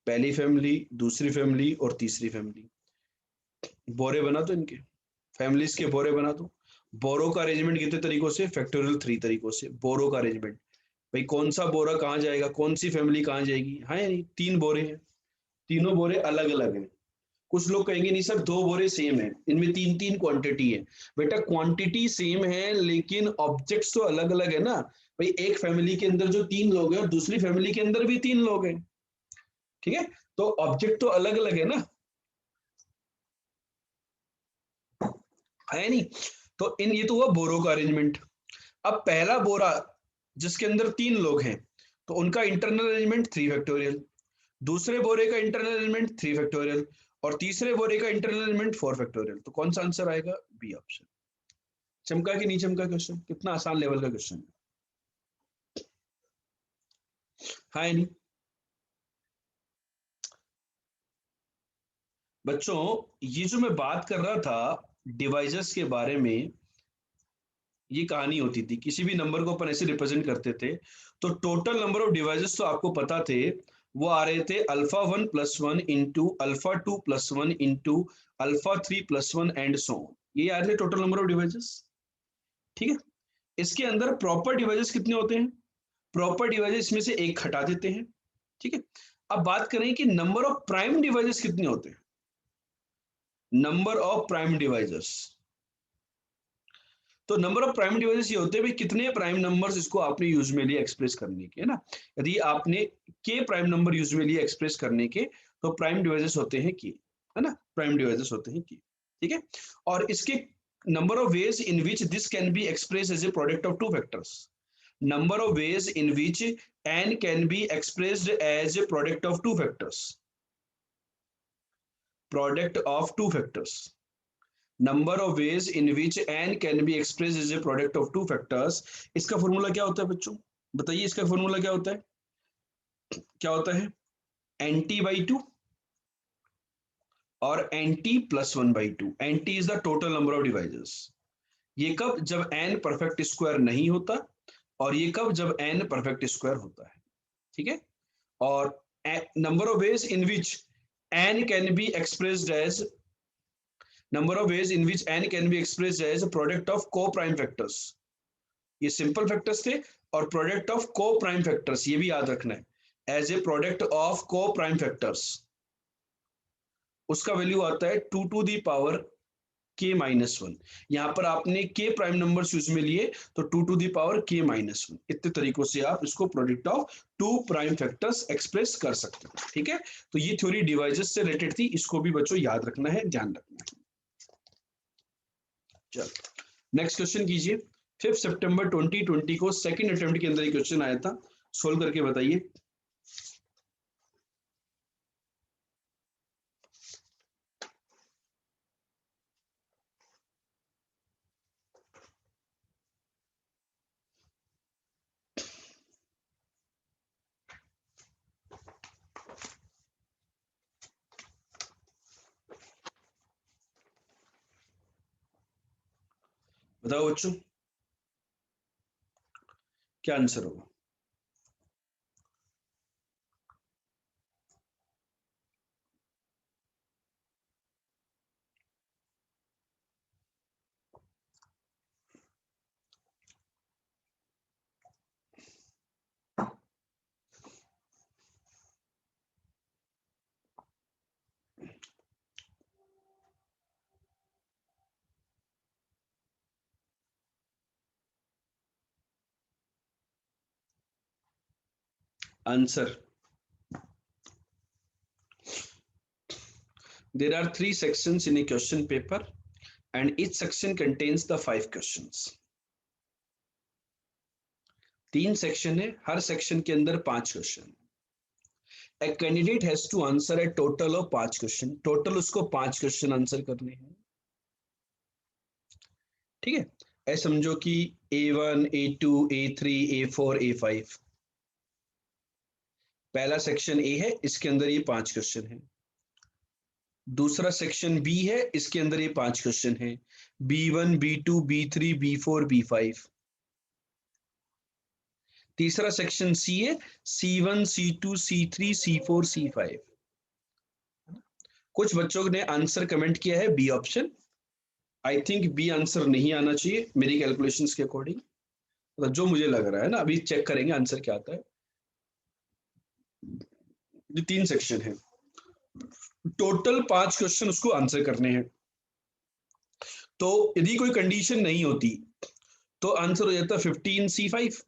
पहली फैमिली, दूसरी फैमिली और तीसरी फैमिली। बोरे बना दो इनके, फैमिलीज के बोरे बना दो। बोरो का अरेंजमेंट कितने तरीकों से? फैक्टोरियल 3 तरीकों से बोरो का अरेंजमेंट। भाई कौन सा बोरा कहाँ जाएगा, कौन सी फैमिली कहाँ जाएगी, हाँ या नहीं? तीन बोरे हैं, तीनों बोरे अलग अलग हैं। कुछ लोग कहेंगे नहीं सर दो बोरे सेम है, इनमें तीन तीन क्वांटिटी है। बेटा क्वांटिटी सेम है लेकिन ऑब्जेक्ट्स तो अलग अलग है ना। भाई एक फैमिली के अंदर जो तीन लोग हैं और दूसरी फैमिली के अंदर भी तीन लोग हैं, ठीक है, तो ऑब्जेक्ट तो अलग अलग है ना, है नहीं? तो इन ये तो हुआ बोरो का अरेंजमेंट। अब पहला बोरा जिसके अंदर तीन लोग हैं तो उनका इंटरनल अरेंजमेंट 3 फैक्टोरियल, दूसरे बोरे का इंटरनल एलिमेंट 3 फैक्टोरियल, और तीसरे बोरे का इंटरनल एलिमेंट 4 फैक्टोरियल। तो कौन सा आंसर आएगा? B option. चमका कि नहीं चमका क्वेश्चन? कितना आसान लेवल का क्वेश्चन है, हाँ या नहीं? बच्चों ये जो मैं बात कर रहा था डिवाइसेस के बारे में, ये कहानी होती थी किसी भी नंबर को अपन ऐसे रिप्रेजेंट करते थे तो टोटल नंबर ऑफ डिवाइसेस तो आपको पता थे, वो आ रहे थे alpha 1 + 1 into alpha 2 + 1 into alpha 3 + 1 and so on. ये आ रहे थे टोटल नंबर ऑफ डिवाइसेस, ठीक है। इसके अंदर प्रॉपर डिवाइसेस कितने होते हैं? प्रॉपर डिवाइसेस में से एक हटा देते हैं, ठीक है। अब बात करें कि नंबर ऑफ प्राइम डिवाइसेस कितने होते हैं। नंबर ऑफ प्राइम डिवाइसेस, तो नंबर ऑफ प्राइम डिवाइसेस ये होते हैं भाई कितने प्राइम नंबर्स इसको आपने यूज में लिए एक्सप्रेस करने के, है ना। यदि आपने के प्राइम नंबर यूज में लिए एक्सप्रेस करने के तो प्राइम डिवाइसेस होते हैं के, है ना, प्राइम डिवाइसेस होते हैं के, ठीक है। और इसके number of ways in which this can be express as a product of two factors. number of ways in which n can be expressed as a product of two factors, product of two factors, number of ways in which n can be expressed as a product of two factors। इसका formula क्या होता है बच्चों? बताइए इसका formula क्या होता है? क्या होता है? nt/2 और nt+1/2। nt is the total number of devices. ये कब? जब n परफेक्ट स्क्वायर नहीं होता, और ये कब? जब n परफेक्ट स्क्वायर होता है, ठीक है। और number of ways in which n can be expressed as number of ways in which n can be expressed as a product of co-prime factors। ये सिंपल फैक्टर्स थे, और प्रोडक्ट ऑफ को prime factors ये भी याद रखना है, as a product of को प्राइम फैक्टर्स उसका वैल्यू आता है 2 to the power k-1। यहां पर आपने के प्राइम नंबर्स यूज में लिए तो 2 to the power k-1। इतने तरीकों से आप इसको product of two prime factors express कर सकते हो, ठीक है। तो ये थ्योरी डिवाइसेस से रिलेटेड थी, इसको भी बच्चों याद रखना है, ध्यान रखना है। चलो नेक्स्ट क्वेश्चन कीजिए। 5 सितंबर 2020 को सेकंड अटेम्प्ट के अंदर एक क्वेश्चन आया था, सोल्व करके बताइए। बताओ बच्चों क्या आंसर होगा? Answer, there are 3 sections in a question paper and each section contains the 5 questions। 3 section है, हर सेक्शन के अंदर 5 question. A candidate has to answer a total of 5 question, total उसको 5 क्वेश्चन आंसर करने हैं, ठीक है। ऐसे समझो कि A1, A2, A3, A4, A5। पहला सेक्शन ए है, इसके अंदर ये 5 क्वेश्चन है। दूसरा सेक्शन बी है, इसके अंदर ये 5 क्वेश्चन है। B1, B2, B3, B4, B5। तीसरा सेक्शन सी है, C1, C2, C3, C4, C5। कुछ बच्चों ने आंसर कमेंट किया है B option. I think B answer नहीं आना चाहिए मेरी कैलकुलेशंस के अकॉर्डिंग, मतलब जो मुझे लग रहा है ना, अभी चेक करेंगे आंसर क्या आता है। ये 3 सेक्शन है, टोटल 5 क्वेश्चन उसको आंसर करने हैं। तो यदि कोई कंडीशन नहीं होती तो आंसर हो जाता 15C5।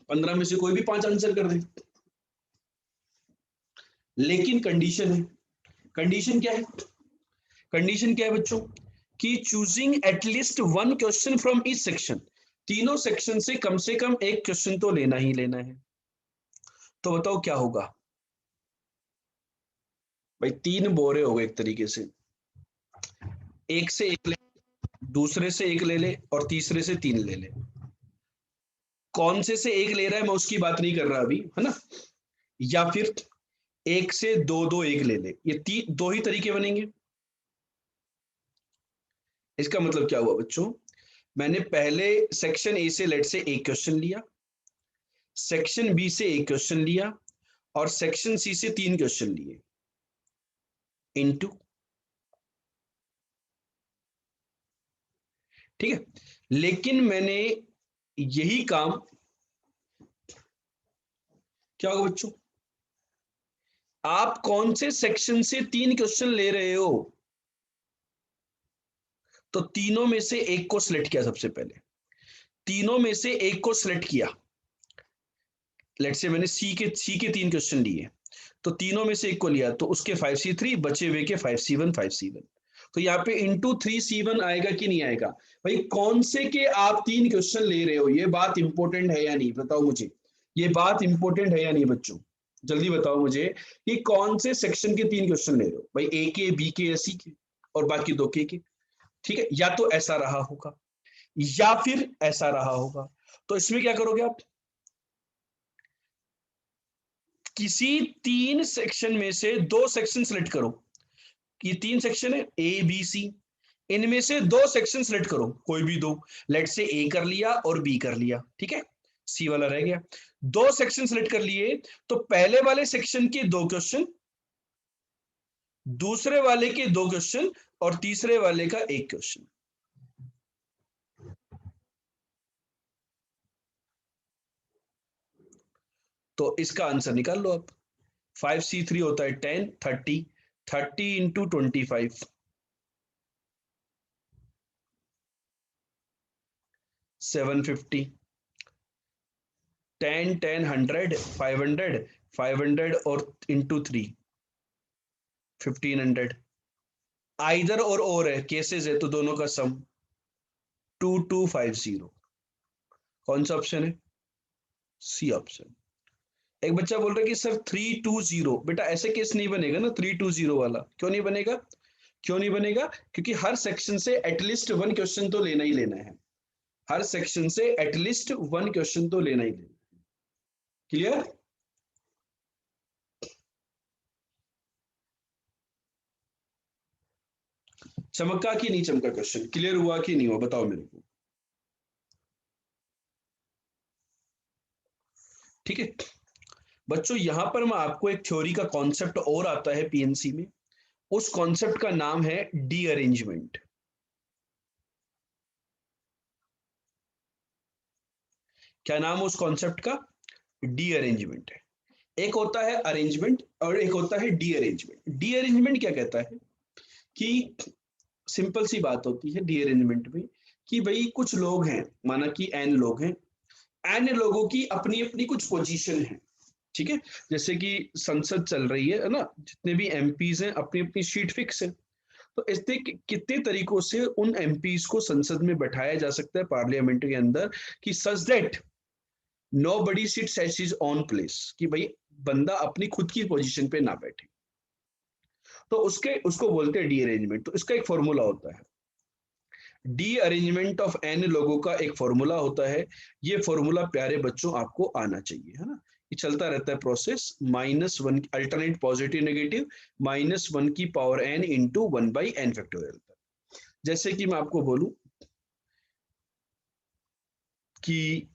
15 में से कोई भी 5 आंसर कर दे। लेकिन कंडीशन है, कंडीशन क्या है? कंडीशन क्या है बच्चों? कि choosing at least one question from each section, तीनों सेक्शन से कम एक क्वेश्चन तो लेना ही लेना है। तो बताओ क्या होगा भाई? 3 बोरे हो गए एक तरीके से। एक से एक ले, दूसरे से एक ले ले, और तीसरे से 3 ले ले। कौन से एक ले रहा है मैं उसकी बात नहीं कर रहा अभी, है ना? या फिर एक से दो दो एक ले ले, ये दो ही तरीके बनेंगे। इसका मतलब क्या हुआ बच्चों? मैंने पहले सेक्शन ए से लेट से एक क्वेश्चन लिया, सेक्शन बी से एक क्वेश्चन लिया, और सेक्शन सी से 3 क्वेश्चन लिए, इनटू। ठीक है, लेकिन मैंने यही काम, क्या होगा बच्चों? आप कौन से सेक्शन से 3 क्वेश्चन ले रहे हो, तो तीनों में से एक को सिलेक्ट किया सबसे पहले। तीनों में से एक को सिलेक्ट किया, लेट से मैंने सी के 3 क्वेश्चन लिए, तो तीनों में से एक को लिया, तो उसके 5C3 बचे हुए के 5C1 5C1। तो यहाँ पे इंटू 3C1 आएगा कि नहीं आएगा? भाई कौन से के आप 3 क्वेश्चन ले रहे हो, ये बात इंपॉर्टेंट है या नहीं, बताओ मुझे। ये बात इंपॉर्टेंट है या नहीं बच्चों? जल्दी बताओ मुझे कि कौन से सेक्शन के 3 क्वेश्चन ले रहे हो भाई? ए के, बी के, सी के, और बाकी 2 के। ठीक है, या तो ऐसा रहा होगा या फिर ऐसा रहा होगा। तो इसमें क्या करोगे आप? किसी 3 सेक्शन में से 2 सेक्शन सेलेक्ट करो। ये 3 सेक्शन है ए बी सी, इनमें से 2 सेक्शन सेलेक्ट करो, कोई भी 2। लेट से ए कर लिया और बी कर लिया, ठीक है, सी वाला रह गया। 2 सेक्शन सेलेक्ट कर लिए, तो पहले वाले सेक्शन के 2 क्वेश्चन, दूसरे वाले के 2 क्वेश्चन, और तीसरे वाले का 1 क्वेश्चन। तो इसका आंसर निकाल लो आप। 5C3 होता है 10, 30, 30 इंटू 25, 750, 10, 10, 100, 500, 500 और इंटू 3, 1500। आइदर और है, केसेस है, तो दोनों का सम 2250। कौन सा ऑप्शन है? C option. एक बच्चा बोल रहा है कि सर 320, बेटा ऐसे केस नहीं बनेगा ना 320 वाला। क्यों नहीं बनेगा? क्यों नहीं बनेगा? क्योंकि हर सेक्शन से एटलीस्ट वन क्वेश्चन तो लेना ही लेना है। हर सेक्शन से एटलीस्ट वन क्वेश्चन तो लेना ही लेना। क्लियर? चमका कि नहीं चमका क्वेश्चन? क्लियर हुआ कि नहीं हुआ, बताओ मेरे को। ठीक है बच्चों, यहां पर मैं आपको एक थ्योरी का कॉन्सेप्ट और आता है पीएनसी में। उस कॉन्सेप्ट का नाम है डी अरेंजमेंट। क्या नाम है उस कॉन्सेप्ट का? डी अरेंजमेंट है। एक होता है अरेंजमेंट और एक होता है डी अरेंजमेंट। डी अरेंजमेंट क्या कहता है कि सिंपल सी बात होती है डी अरेंजमेंट में, कि भाई कुछ लोग हैं, माना कि एन लोग हैं, एन लोगों की अपनी अपनी कुछ पोजीशन है। ठीक है, जैसे कि संसद चल रही है ना, जितने भी एमपीज हैं अपनी अपनी सीट फिक्स है। तो इससे कितने तरीकों से उन एमपीज को संसद में बैठाया जा सकता है पार्लियामेंट के अंदर, कि such that nobody sits at his own place, कि भाई बंदा अपनी खुद की पोजीशन पे ना बैठे। तो उसको बोलते हैं डी अरेंजमेंट। तो इसका एक फॉर्मूला होता है, डी अरेंजमेंट ऑफ एन लोगों का एक फॉर्मूला होता है। ये फॉर्मूला प्यारे बच्चों आपको आना चाहिए, है ना। ये चलता रहता है प्रोसेस, -1 अल्टरनेट पॉजिटिव नेगेटिव -1 की power n into 1/n factorial. जैसे कि मैं आपको बोलूं कि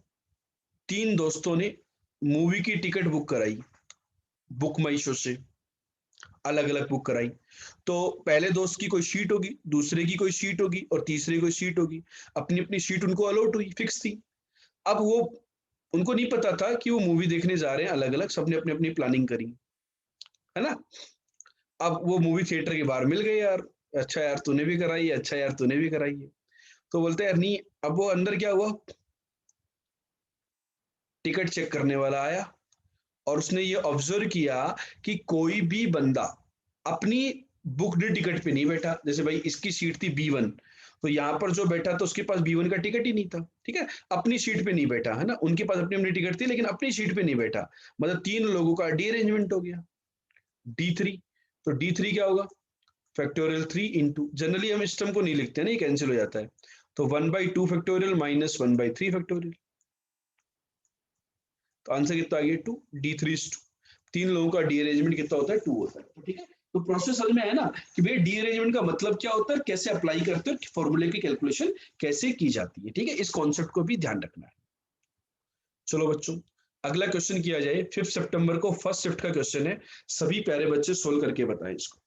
3 दोस्तों ने मूवी की टिकट बुक कराई, बुक माई शो से अलग अलग बुक कराई। तो पहले दोस्त की कोई सीट होगी, दूसरे की कोई सीट होगी और तीसरे की कोई सीट होगी। अपनी अपनी सीट उनको अलॉट हुई, फिक्स थी। अब वो उनको नहीं पता था कि वो मूवी देखने जा रहे हैं अलग अलग, सबने अपनी अपनी प्लानिंग करी, है ना। अब वो मूवी थिएटर के बाहर मिल गए यार, अच्छा यार तूने भी कराई है, अच्छा यार तूने भी कराई है। तो बोलते यार नहीं। अब वो अंदर क्या हुआ, टिकट चेक करने वाला आया और उसने ये ऑब्जर्व किया कि कोई भी बंदा अपनी बुक्ड टिकट पे नहीं बैठा। जैसे भाई इसकी सीट थी B1, तो यहाँ पर जो बैठा तो उसके पास B1 का टिकट ही नहीं था, ठीक है। अपनी सीट पे नहीं बैठा, है ना, उनके पास अपनी अपनी टिकट थी लेकिन अपनी सीट पे नहीं बैठा। मतलब 3 लोगों का डी अरेंजमेंट हो गया, D3। तो D3 क्या होगा, फैक्टोरियल 3 इंटू, जनरली हम इस टर्म को नहीं लिखते ना, ये कैंसिल हो जाता है। तो 1/2 फैक्टोरियल -1/3 फैक्टोरियल। तो आंसर कितना आ गया 2, D3 is 2। 3 लोगों का डी अरेंजमेंट कितना होता है, 2 होता है, तो ठीक है। तो प्रोसेस समझ में है ना कि भाई डी अरेंजमेंट का मतलब क्या होता है, कैसे अप्लाई करते हो, फॉर्मूले की कैलकुलेशन कैसे की जाती है, ठीक है। इस कॉन्सेप्ट को भी ध्यान रखना है। चलो बच्चों, अगला क्वेश्चन किया जाए। 5 सितंबर को फर्स्ट शिफ्ट का क्वेश्चन है, सभी प्यारे बच्चे सोल्व करके बताएं इसको।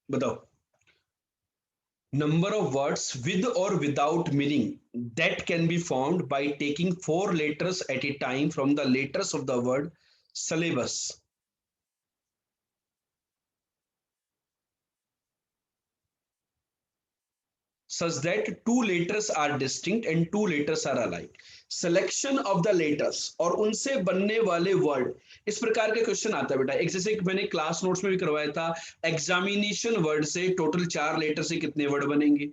बताओ। Number of words with or without meaning that can be found by taking 4 letters at a time from the letters of the word syllabus, such that 2 letters are distinct and 2 letters are alike. Selection of the letters और उनसे बनने वाले word, इस प्रकार के question आता है बेटा। एक जैसे मैंने क्लास नोट्स में भी करवाया था, एग्जामिनेशन वर्ड से टोटल 4 लेटर से कितने वर्ड बनेंगे,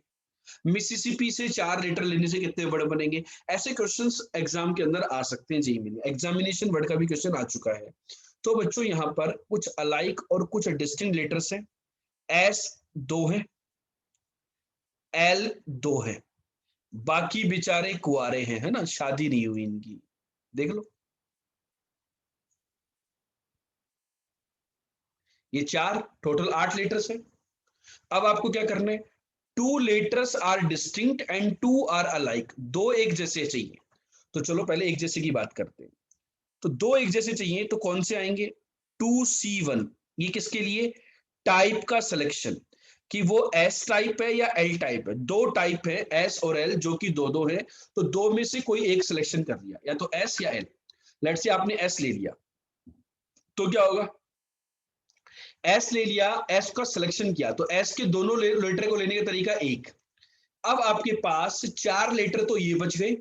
मिसिसिपी से 4 लीटर लेने से कितने वर्ड बनेंगे। ऐसे क्वेश्चंस एग्जाम के अंदर आ सकते हैं जी। में एग्जामिनेशन वर्ड का भी क्वेश्चन आ चुका है। तो बच्चों यहाँ पर कुछ अलाइक और कुछ डिस्टिंक्ट लेटर्स हैं। एस 2 है, एल 2 है, बाकी बेचारे कुआरे हैं, है ना, शादी नहीं हुई इनकी। देख लो, ये 4 टोटल 8 लेटर्स हैं। अब आपको क्या करना है, 2 letters are distinct and 2 are alike, दो एक जैसे चाहिए। तो चलो पहले एक जैसे की बात करते हैं। तो दो एक जैसे चाहिए तो कौन से आएंगे, 2C1। ये किसके लिए, टाइप का सिलेक्शन, कि वो एस टाइप है या एल टाइप है। दो टाइप है एस और एल, जो कि दो दो है। तो दो में से कोई एक सिलेक्शन कर लिया, या तो एस या एल। लेट्स से आपने एस ले लिया, तो क्या होगा, एस ले लिया, एस का सिलेक्शन किया, तो एस के दोनों लेटर को लेने का तरीका एक। अब आपके पास 4 लेटर तो ये बच गए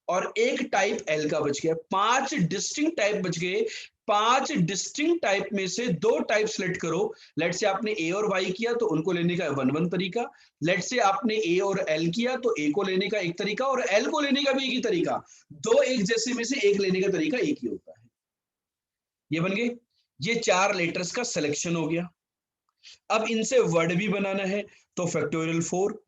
और एक टाइप एल का बच गया, 5 डिस्टिंक्ट टाइप बच गए। 5 डिस्टिंक्ट टाइप में से दो टाइप सेलेक्ट करो। लेट से आपने ए और वाई किया तो उनको लेने का वन वन तरीका। लेट से आपने ए और एल किया तो ए को लेने का एक तरीका और एल को लेने का भी एक ही तरीका। दो एक जैसे में से एक लेने का तरीका एक ही होता है। ये बन गए, ये 4 लेटर्स का सिलेक्शन हो गया। अब इनसे वर्ड भी बनाना है, तो फैक्टोरियल 4।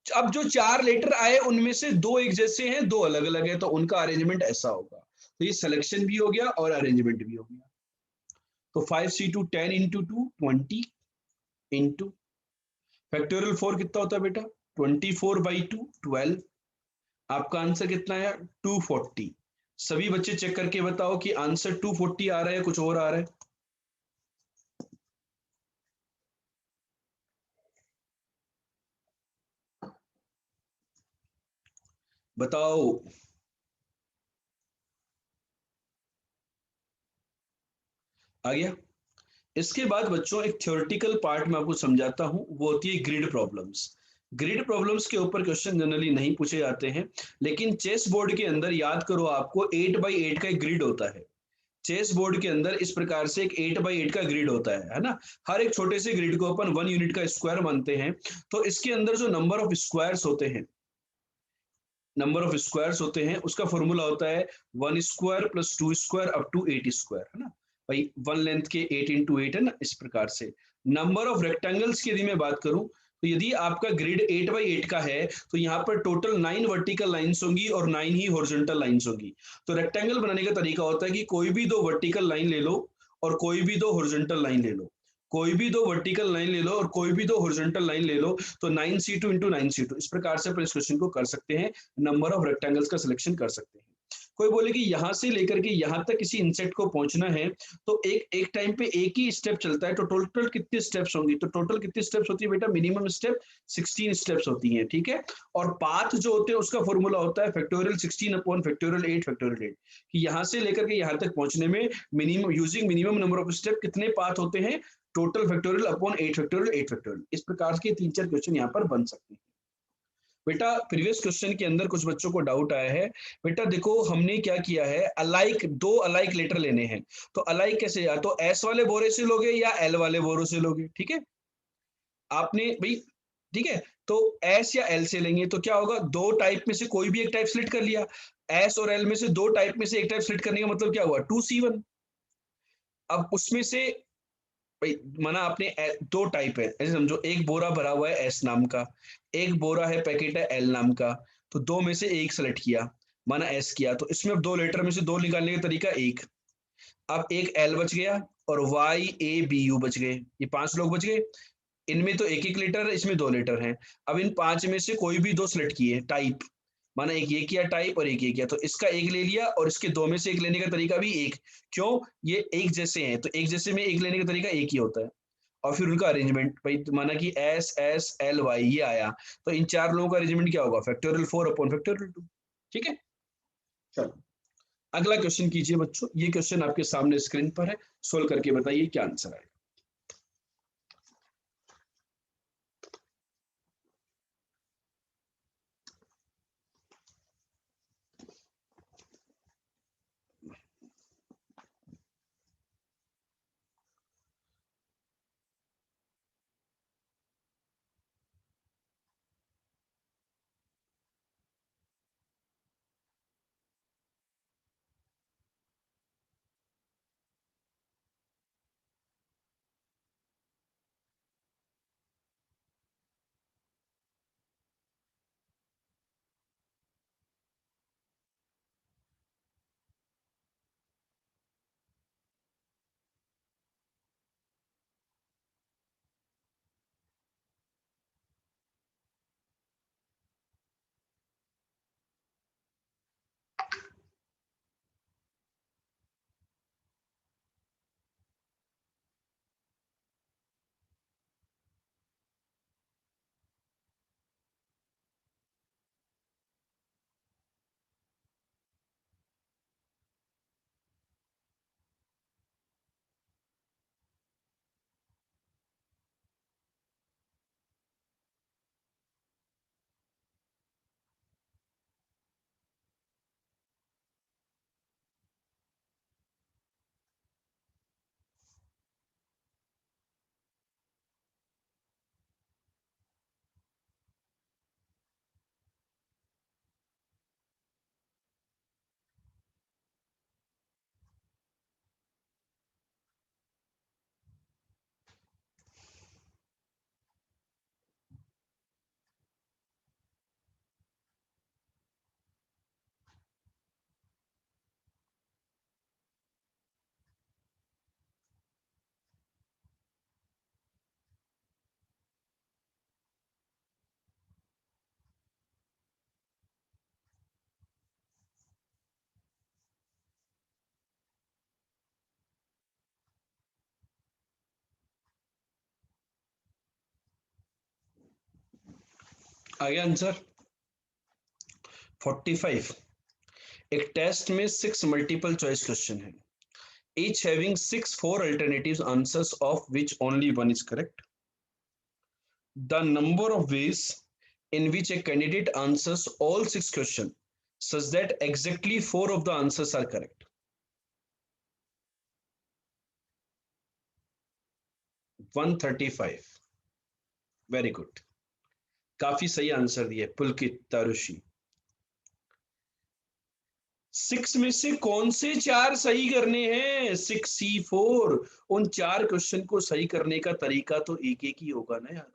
अब जो 4 लेटर आए उनमें से 2 एक जैसे हैं, 2 अलग अलग है, तो उनका अरेंजमेंट ऐसा होगा। तो ये सिलेक्शन भी हो गया और अरेंजमेंट भी हो गया। तो 5c2 10 इंटू 2 20 इंटू फैक्टोरियल 4 कितना होता है बेटा, 24/2 12। आपका आंसर कितना है, 240। सभी बच्चे चेक करके बताओ कि आंसर 240 आ रहा है कुछ और आ रहा है। बताओ। आ गया। इसके बाद बच्चों एक थ्योरेटिकल पार्ट में आपको समझाता हूं, वो होती है ग्रिड प्रॉब्लम्स। ग्रिड प्रॉब्लम्स के ऊपर क्वेश्चन जनरली नहीं पूछे जाते हैं, लेकिन चेस बोर्ड के अंदर याद करो, आपको 8x8 का एक ग्रिड होता है। चेस बोर्ड के अंदर इस प्रकार से एक 8x8 का ग्रिड होता है ना। हर एक छोटे से ग्रिड को अपन 1 यूनिट का स्क्वायर मानते हैं। तो इसके अंदर जो नंबर ऑफ स्क्वायर्स होते हैं, नंबर ऑफ स्क्वायर्स होते हैं, उसका फॉर्मूला होता है 1 square plus 2 square up to 8 square, है ना। भाई 1 लेंथ के 8 इंटू 8 है ना, इस प्रकार से। नंबर ऑफ रेक्टेंगल्स की यदि मैं बात करूं, तो यदि आपका ग्रिड 8x8 का है, तो यहाँ पर टोटल 9 वर्टिकल लाइंस होंगी और 9 ही हॉरिजॉन्टल लाइंस होंगी। तो रेक्टेंगल बनाने का तरीका होता है कि कोई भी 2 वर्टिकल लाइन ले लो और कोई भी 2 हॉरिजॉन्टल लाइन ले लो, कोई भी 2 वर्टिकल लाइन ले लो और कोई भी 2 हॉरिजॉन्टल लाइन ले लो। तो 9c2 इंटू 9c2 इस प्रकार से अपन इस क्वेश्चन को कर सकते हैं, नंबर ऑफ रेक्टेंगल्स का सिलेक्शन कर सकते हैं। कोई बोले कि यहां से लेकर के यहां तक किसी इंसेक्ट को पहुंचना है, तो एक एक टाइम पे एक ही स्टेप चलता है, तो टोटल कितने स्टेप्स होंगी, तो टोटल कितनी स्टेप्स होती है बेटा, मिनिमम स्टेप 16 स्टेप्स होती हैं, ठीक है। और पाथ जो होते हैं उसका फॉर्मूला होता है फैक्टोरियल 16 अपॉन फैक्टोरियल 8 फैक्टोरियल 8, कि यहां से लेकर के यहां तक पहुंचने में minimum using minimum number of step कितने पाथ होते हैं, total factorial upon 8 factorial 8 factorial. इस प्रकार के 3-4 क्वेश्चन यहाँ पर बन सकते हैं। बेटा प्रीवियस क्वेश्चन के अंदर कुछ बच्चों को डाउट आया है। बेटा देखो हमने क्या किया है, अलाइक, दो अलाइक लेटर लेने हैं। तो अलाइक कैसे, या तो एस वाले बोरे से लोगे या एल वाले बोरों से लोगे, ठीक है। आपने भाई, ठीक है, तो एस या एल से लेंगे तो क्या होगा, दो टाइप में से कोई भी एक टाइप सिलेक्ट कर लिया। एस और एल में से दो टाइप में से एक टाइप सिलेक्ट करने का मतलब क्या हुआ, 2C1। अब उसमें से भाई माना आपने दो टाइप है, ऐसे समझो एक बोरा भरा हुआ है एस नाम का, एक बोरा है पैकेट है एल नाम का। तो दो में से एक सेलेक्ट किया, माना एस किया, तो इसमें अब दो लेटर में से दो निकालने का तरीका एक। अब एक एल बच गया और वाई ए बी यू बच गए, ये 5 लोग बच गए। इनमें तो एक एक लेटर है, इसमें दो लेटर हैं। अब इन 5 में से कोई भी दो सेलेक्ट किए टाइप, माना एक ये किया टाइप और एक ये किया, तो इसका एक ले लिया और इसके दो में से एक लेने का तरीका भी एक। क्यों, ये एक जैसे हैं, तो एक जैसे में एक लेने का तरीका एक ही होता है। और फिर उनका अरेंजमेंट भाई, तो माना कि एस एस एल वाई ये आया, तो इन 4 लोगों का अरेंजमेंट क्या होगा, फैक्टोरियल 4 अपॉन फैक्टोरियल 2, ठीक है। चलो अगला क्वेश्चन कीजिए बच्चों, ये क्वेश्चन आपके सामने स्क्रीन पर है, सोल्व करके बताइए क्या आंसर आएगा। आ गया आंसर 45। एक टेस्ट में 6 मल्टीपल चॉइस क्वेश्चन है, each having 6 4 alternatives answers of which only one is correct. The number of ways in which a candidate answers all 6 questions such that exactly 4 of the answers are correct. 135। Very good, काफी सही answer दिया पुलकित तारुषी। 6 में से कौन से 4 सही करने हैं? 6C4। उन 4 क्वेश्चन को सही करने का तरीका तो एक एक ही होगा ना यार,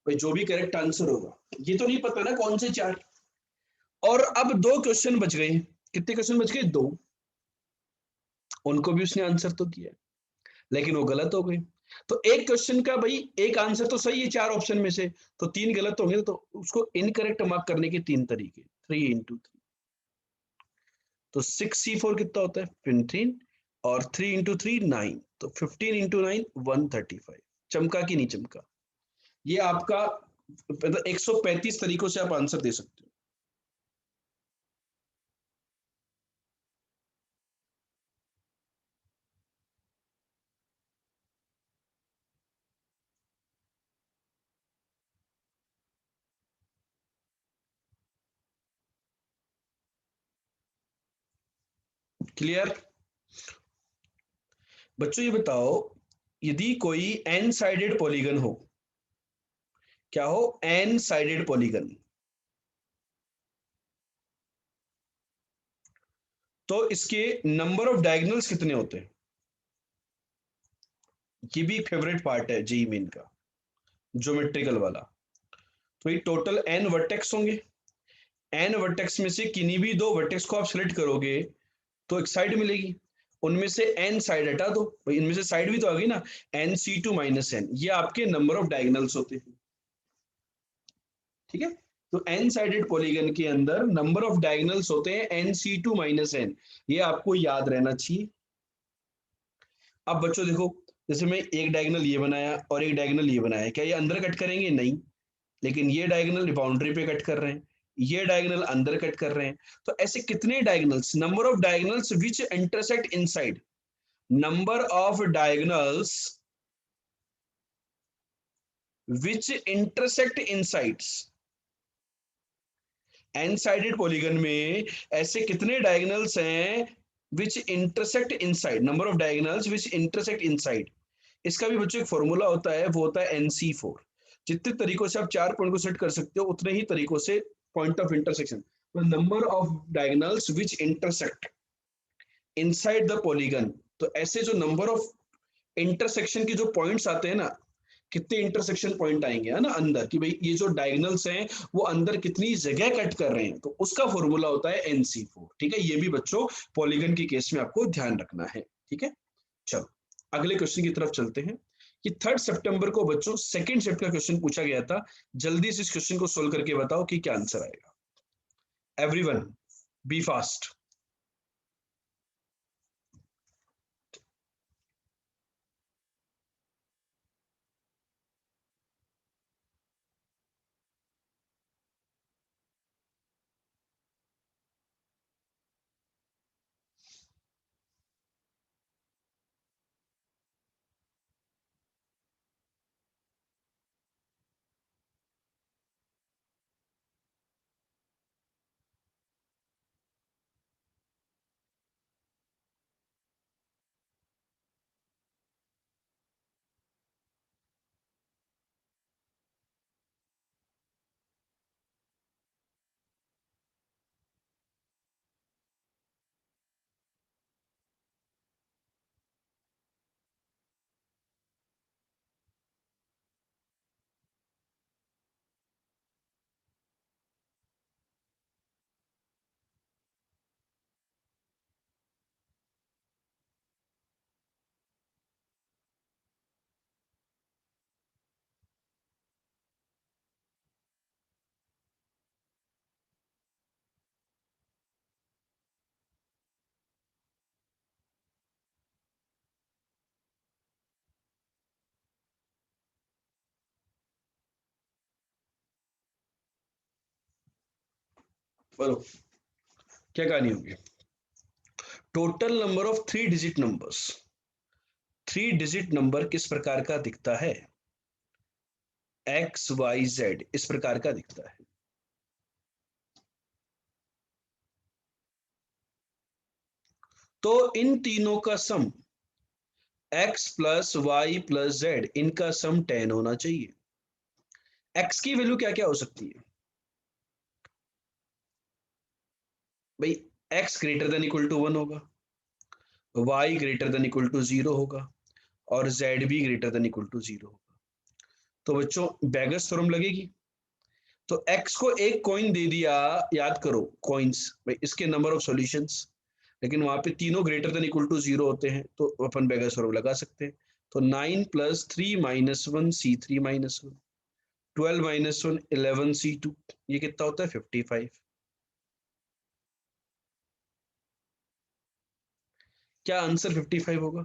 भाई जो भी करेक्ट आंसर होगा। ये तो नहीं पता ना कौन से 4। और अब 2 क्वेश्चन बच गए। कितने क्वेश्चन बच गए? 2। उनको भी उसने आंसर तो किया लेकिन वो गलत हो गए। तो एक क्वेश्चन का भाई एक आंसर तो सही है 4 ऑप्शन में से, तो 3 गलत होंगे, तो उसको इनकरेक्ट मार्क करने के 3 तरीके, 3 into 3। तो 6C4 कितना होता है? 15। और 3 into 3 9, तो 15 into 9 135। चमका कि नहीं चमका? ये आपका मतलब 135 तरीकों से आप आंसर दे सकते हो। क्लियर? बच्चों ये बताओ, यदि कोई एन साइडेड पॉलीगन हो, क्या हो? एन साइडेड पॉलीगन, तो इसके नंबर ऑफ डायगोनल्स कितने होते हैं? ये भी एक फेवरेट पार्ट है जेई मेन का, ज्योमेट्रिकल वाला। तो ये टोटल एन वर्टेक्स होंगे। एन वर्टेक्स में से किन्हीं भी 2 वर्टेक्स को आप सिलेक्ट करोगे तो एक साइड मिलेगी, उनमें से एन साइड हटा दो, भाई इनमें से साइड भी तो आ गई ना, NC2 - N, ये आपके नंबर ऑफ डायगोनल्स होते हैं। ठीक है, तो एन साइडेड पॉलीगन के अंदर नंबर ऑफ डायगोनल्स होते हैं NC2 - N, ये आपको याद रहना चाहिए। अब बच्चों देखो, जैसे मैं एक डायगोनल ये बनाया और एक डायगोनल ये बनाया, क्या ये अंदर कट करेंगे? नहीं। लेकिन ये डायगोनल बाउंड्री पे कट कर रहे हैं, ये डायगोनल अंदर कट कर रहे हैं। तो ऐसे कितने diagonals, number of diagonals which intersect inside, number of diagonals which intersect insides, n sided polygon में ऐसे कितने डायगोनल्स हैं which intersect inside, number of diagonals which intersect inside. इसका भी बच्चों एक फॉर्मूला होता है, वो होता है NC4। जितने तरीकों से आप 4 पॉइंट को सेट कर सकते हो उतने ही तरीकों से point of intersection, number of diagonals which intersect inside the polygon. तो ऐसे जो नंबर ऑफ इंटरसेक्शन के जो पॉइंट्स आते हैं ना, कितने इंटरसेक्शन पॉइंट आएंगे है ना अंदर, कि भाई ये जो डायगोनल्स हैं वो अंदर कितनी जगह कट कर रहे हैं, तो उसका फॉर्मूला होता है NC4। ठीक है, ये भी बच्चों पॉलीगन के केस में आपको ध्यान रखना है। ठीक है, चलो अगले क्वेश्चन की तरफ चलते हैं। कि 3 सितंबर को बच्चों सेकंड शिफ्ट का क्वेश्चन पूछा गया था, जल्दी से इस क्वेश्चन को सोल्व करके बताओ कि क्या आंसर आएगा। Everyone be fast. बोलो क्या कहानी होगी। Total number of 3 digit numbers, 3 digit number किस प्रकार का दिखता है? एक्स वाई जेड इस प्रकार का दिखता है। तो इन तीनों का sum, x plus y plus z, इनका सम 10 होना चाहिए। एक्स की वैल्यू क्या क्या हो सकती है भाई? X greater than equal to 1 होगा, y greater than equal to 0 होगा, और जेड भी ग्रेटर देन इक्वल टू 0 होगा। तो बच्चों बेगस थ्योरम लगेगी। तो एक्स को एक कॉइन दे दिया, याद करो कॉइन्स भाई, इसके नंबर ऑफ सॉल्यूशंस, लेकिन वहां पे तीनों ग्रेटर देन इक्वल टू 0 होते हैं, तो अपन बेगस थ्योरम लगा सकते हैं। तो 9 plus 3 minus 1 C3 - 1, 12 minus 1 11 C2, ये कितना होता है 55। क्या आंसर 55 होगा?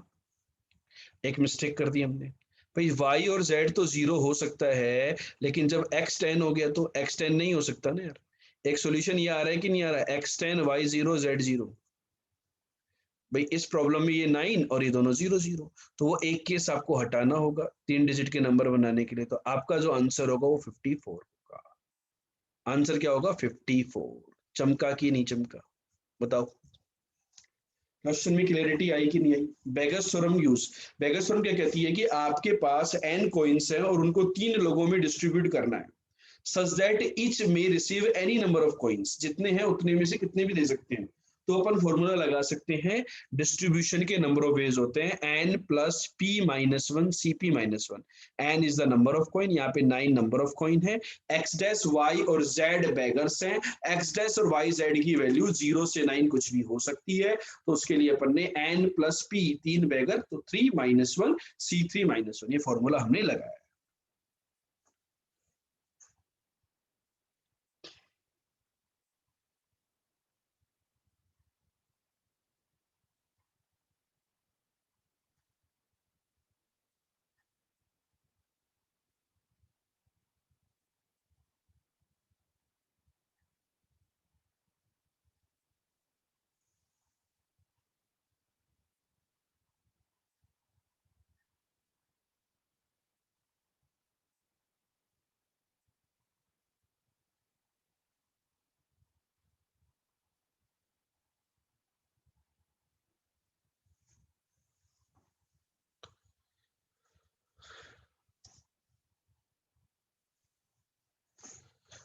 एक मिस्टेक कर दी हमने भाई, y और z तो 0 हो सकता है, लेकिन जब x 10 हो गया तो x 10 नहीं हो सकता ना यार। एक सॉल्यूशन ये आ रहा है कि नहीं आ रहा है, x 10 y 0 z 0। भाई इस प्रॉब्लम में ये 9 और ये दोनों 0 0, तो वो एक केस आपको हटाना होगा 3 डिजिट के नंबर बनाने के लिए। तो आपका जो आंसर होगा वो 54 होगा। आंसर क्या होगा? 54। चमका कि नहीं चमका? बताओ। क्वेश्चन में क्लैरिटी आई कि नहीं आई? Bayes theorem use, Bayes theorem क्या कहती है कि आपके पास n कॉइन्स हैं और उनको 3 लोगों में डिस्ट्रीब्यूट करना है, such that each may receive any number of coins, जितने हैं उतने में से कितने भी दे सकते हैं। तो अपन फॉर्मूला लगा सकते हैं, डिस्ट्रीब्यूशन के नंबर ऑफ वेज होते हैं n plus p minus 1 CP - 1। n is the number of coin, यहाँ पे 9 नंबर ऑफ कॉइन है। x डैश y और z बैगर्स हैं, x डैश और y z की वैल्यू 0 से 9 कुछ भी हो सकती है। तो उसके लिए अपन ने n प्लस p, 3 बैगर, तो 3 माइनस 1 C3 - 1, ये फॉर्मूला हमने लगाया।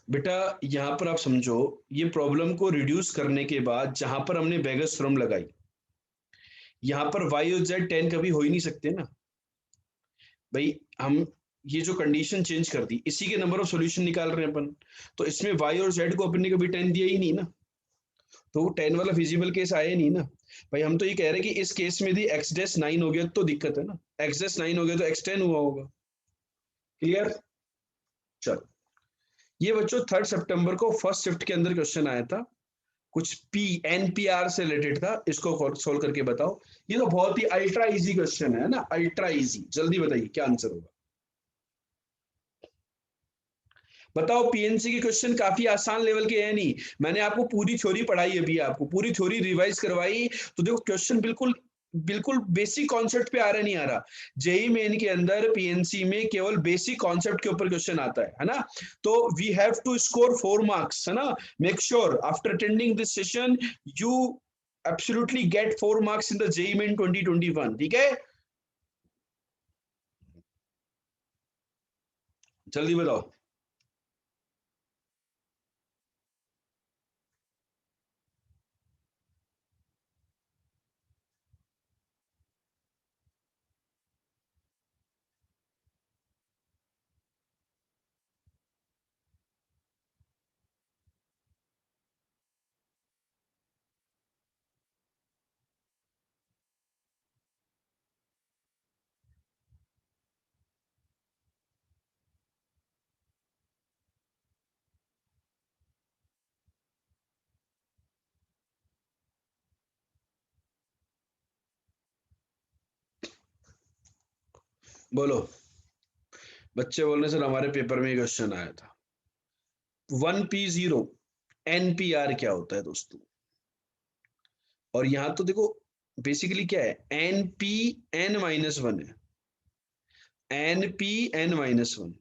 बेटा यहाँ पर आप समझो, ये प्रॉब्लम को रिड्यूस करने के बाद जहां पर हमने बेगस थ्योरम लगाई, यहाँ पर y और z 10 कभी हो ही नहीं सकते ना भाई। हम ये जो कंडीशन चेंज कर दी, इसी के नंबर ऑफ सॉल्यूशन निकाल रहे हैं अपन, तो इसमें y और z को अपन ने कभी 10 दिया ही नहीं ना, तो वो 10 वाला फिजिबल केस आया नहीं ना भाई। हम तो ये कह रहे हैं कि इस केस में भी x डैश 9 हो गया तो दिक्कत है ना, x डैश 9 हो गया तो x 10 हुआ होगा। क्लियर? चलो, ये बच्चों 3 सितंबर को फर्स्ट शिफ्ट के अंदर क्वेश्चन आया था, कुछ पी एनपीआर से रिलेटेड था, इसको सोल्व करके बताओ। ये तो बहुत ही अल्ट्रा इजी क्वेश्चन है ना, अल्ट्रा इजी। जल्दी बताइए क्या आंसर होगा। बताओ, पीएनसी के क्वेश्चन काफी आसान लेवल के हैं नहीं, मैंने आपको पूरी थ्योरी पढ़ाई, अभी आपको पूरी थ्योरी रिवाइज करवाई, तो देखो क्वेश्चन बिल्कुल बिल्कुल बेसिक कॉन्सेप्ट पे आ रहा नहीं आ रहा। जेई मेन के अंदर पीएनसी में केवल बेसिक कॉन्सेप्ट के ऊपर क्वेश्चन आता है ना। तो we have to score 4 marks, है ना। Make sure after attending this session you absolutely get 4 marks in the JEE Main 2021, ठीक है। जल्दी बताओ। बोलो। बच्चे बोलने से हमारे पेपर में क्वेश्चन आया था, 1p0 NPR क्या होता है दोस्तों? और यहां तो देखो बेसिकली क्या है, NPN-1 है, NPN-1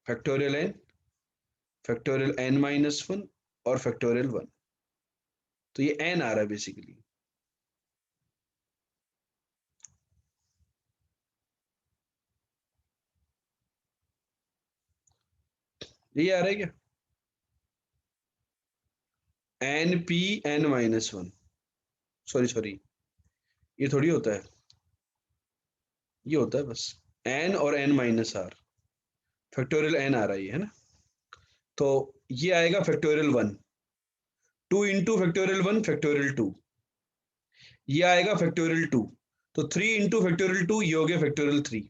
factorial n, factorial n-1 और फैक्टोरियल 1। तो ये n आ रहा है बेसिकली। ये आ रहा है क्या? NPN-1, सॉरी सॉरी, ये थोड़ी होता है, ये होता है बस n और n-r, फैक्टोरियल n आ रहा है ये, है ना? तो ये आएगा फैक्टोरियल 1, 2 इंटू फैक्टोरियल 1 फैक्टोरियल 2, ये आएगा फैक्टोरियल 2, तो 3 इंटू फैक्टोरियल 2 ये हो गया फैक्टोरियल 3,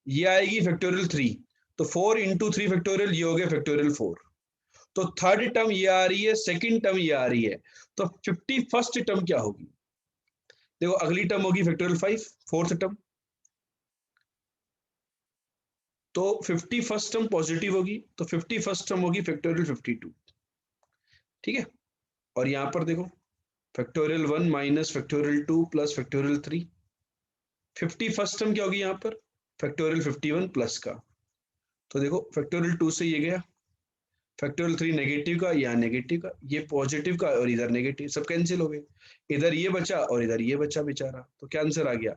ये आएगी फैक्टोरियल 3, तो 4 इंटू 3 फैक्टोरियल ये हो गया फैक्टोरियल 4। तो थर्ड टर्म ये आ रही है, सेकंड टर्म ये आ रही है, तो 51st टर्म क्या होगी? देखो अगली टर्म होगी फैक्टोरियल 5, फोर्थ टर्म, तो 51st टर्म पॉजिटिव होगी, तो 51st टर्म होगी फैक्टोरियल 52। ठीक है, और यहां पर देखो factorial 1 minus factorial 2 plus factorial 3, 51st term क्या होगी यहाँ पर? फैक्टोरियल 51 प्लस का, तो देखो फैक्टोरियल 2 से ये गया, फैक्टोरियल 3 नेगेटिव का, यहाँ नेगेटिव का, ये पॉजिटिव का और इधर नेगेटिव, सब कैंसिल हो गए, इधर ये बचा और इधर ये बचा बेचारा, तो क्या आंसर आ गया?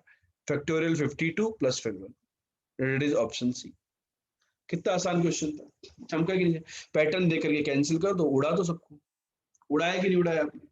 फैक्टोरियल 52 प्लस 51, इट इज ऑप्शन सी। कितना आसान क्वेश्चन था, चमका कि नहीं? पैटर्न देख करके कैंसिल कर दो, उड़ा दो सबको। उड़ाया कि नहीं उड़ाया आपने?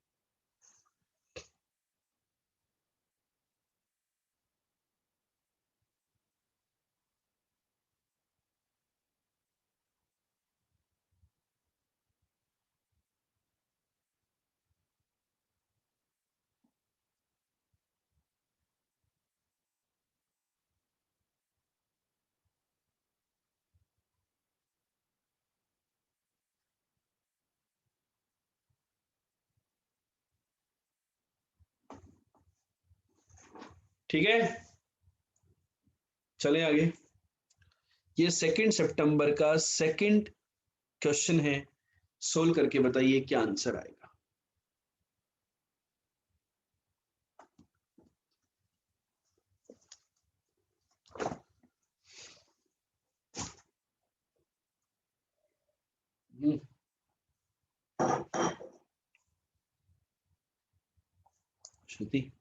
ठीक है, चलें आगे। ये 2 सितंबर का सेकंड क्वेश्चन है, सोल्व करके बताइए क्या आंसर आएगा। श्रुति,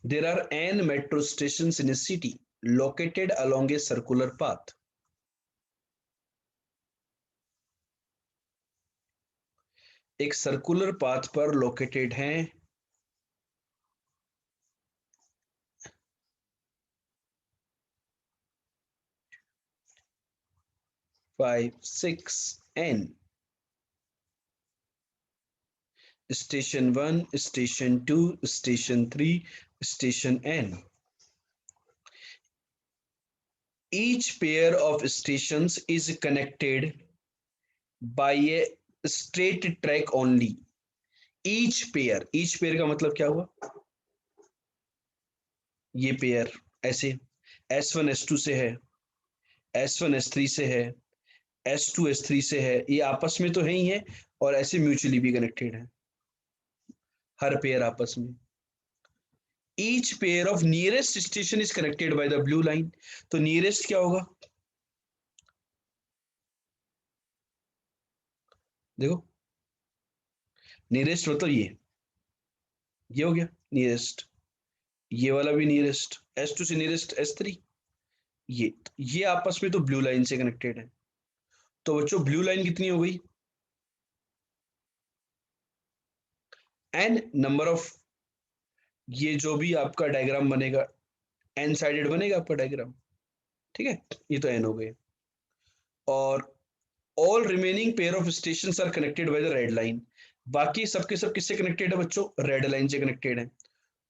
there are n metro stations in a city located along a circular path. एक सर्कुलर पाथ पर लोकेटेड हैं 5, 6 n, station 1, station 2, station 3, station n. Each pair of stations is connected by a straight track only. each pair का मतलब क्या हुआ? ये pair ऐसे S1 S2 से है, S1 S3 से है, S2 S3 से है, ये आपस में तो है ही है और ऐसे म्यूचुअली भी कनेक्टेड है, हर पेयर आपस में। Each pair of nearest station is connected by the blue line, तो नियरेस्ट क्या होगा? देखो नियरेस्ट मतलब ये हो गया नियरेस्ट, ये वाला भी नियरेस्ट, S2 से नियरेस्ट S3, ये आपस में तो ब्लू लाइन से कनेक्टेड है। तो बच्चों ब्लू लाइन कितनी हो गई? एन नंबर ऑफ, ये जो भी आपका डायग्राम बनेगा एन साइडेड बनेगा आपका डायग्राम, ठीक है, ये तो एन हो गए। और all remaining pair of stations are connected by the red line, बाकी सबके सब किससे कनेक्टेड है बच्चों? रेड लाइन से कनेक्टेड है,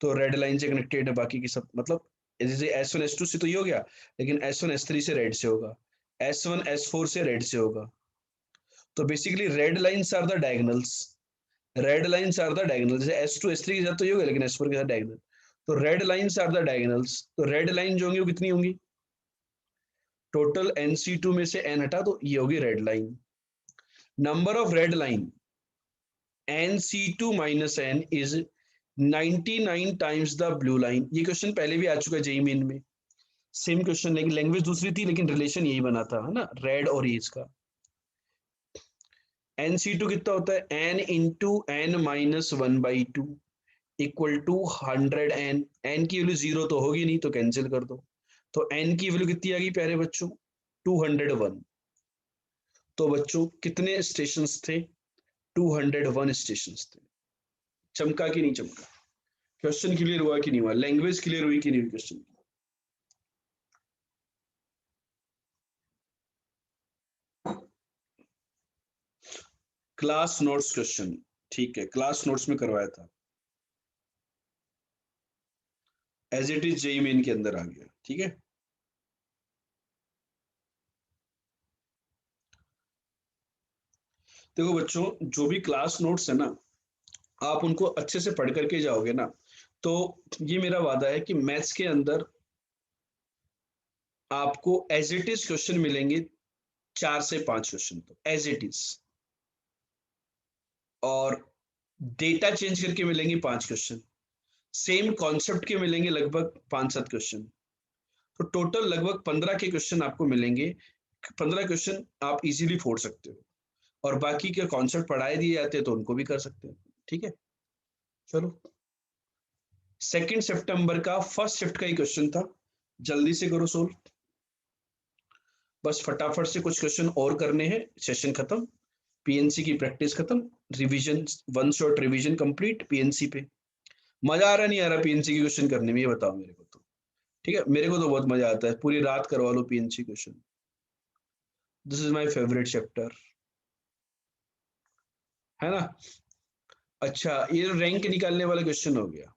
तो रेड लाइन से कनेक्टेड है बाकी की सब, मतलब जैसे S1 S2 से तो ये हो गया, लेकिन S1 S3 से रेड से होगा, S1 S4 से रेड से होगा, तो basically red lines are the diagonals, red lines are the diagonal. जैसे S2 S3 के साथ तो ये होगा, लेकिन S4 के साथ डायगोनल। तो red lines are the diagonals, तो रेड लाइन जो होंगी वो कितनी होंगी, टोटल NC2 में से n हटा तो ये होगी red line. Number of red line NC2 minus n is 99 times the blue line. ये क्वेश्चन पहले भी आ चुका है जेईई मेन में, सेम क्वेश्चन, लेकिन लैंग्वेज दूसरी थी, लेकिन रिलेशन यही बना था, है ना, रेड और ये इसका। NC2 कितना होता है, n into n minus 1/2 equal to 100n। n की वैल्यू 0 तो होगी नहीं, तो कैंसिल कर दो। तो n की वैल्यू कितनी आ गई प्यारे बच्चों, 201। तो बच्चों कितने स्टेशंस थे, 201 स्टेशंस थे। चमका कि नहीं चमका, क्वेश्चन क्लियर हुआ कि नहीं हुआ, लैंग्वेज क्लियर हुई कि नहीं हुई क्वेश्चन। क्लास नोट्स क्वेश्चन, ठीक है, क्लास नोट्स में करवाया था, as it is JEE Main के अंदर आ गया, ठीक है। देखो बच्चों, जो भी क्लास नोट्स है ना, आप उनको अच्छे से पढ़ करके जाओगे ना, तो ये मेरा वादा है कि मैथ्स के अंदर आपको एज इट इज क्वेश्चन मिलेंगे, 4 से 5 क्वेश्चन तो एज इट इज, और डेटा चेंज करके मिलेंगे 5 क्वेश्चन, सेम कॉन्सेप्ट के मिलेंगे लगभग 5-7 क्वेश्चन। तो टोटल लगभग 15 के क्वेश्चन आपको मिलेंगे। 15 क्वेश्चन आप इजीली फोड़ सकते हो, और बाकी के कॉन्सेप्ट पढ़ाए दिए जाते हैं तो उनको भी कर सकते हो, ठीक है। चलो, 2 सितंबर का फर्स्ट शिफ्ट का ही क्वेश्चन था, जल्दी से करो सोल्व, बस फटाफट से कुछ क्वेश्चन और करने हैं, सेशन खत्म, पीएनसी की प्रैक्टिस खत्म, revision, one shot revision complete PNC पे। मजा आ रहा नहीं आ रहा पीएनसी की क्वेश्चन करने में, ये बताओ मेरे को तो। ठीक है, मेरे को तो बहुत मजा आता है, पूरी रात करवा लो PNC question, this is my favourite chapter, है ना। अच्छा, ये रैंक निकालने वाला क्वेश्चन हो गया,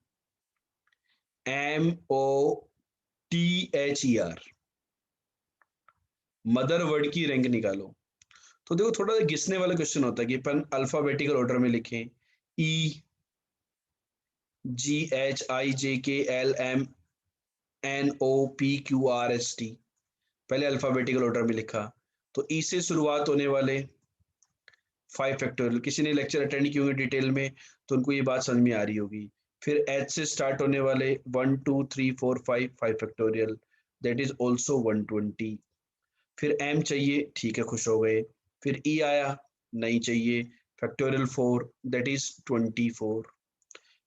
MOTHER, मदर वर्ड की रैंक निकालो। तो देखो, थोड़ा सा घिसने वाला क्वेश्चन होता है कि अपन अल्फाबेटिकल ऑर्डर में लिखें, EGHIJKLMNOPQRST, पहले अल्फाबेटिकल ऑर्डर में लिखा, तो ई से शुरुआत होने वाले 5 फैक्टोरियल, किसी ने लेक्चर अटेंड किए होंगे डिटेल में तो उनको ये बात समझ में आ रही होगी। फिर एच से स्टार्ट होने वाले 1 2 3 4 5 5 फैक्टोरियल, दैट इज ऑल्सो 120। फिर एम चाहिए, ठीक है, खुश हो गए। फिर ई आया, नहीं चाहिए, फैक्टोरियल 4, दैट इज 24।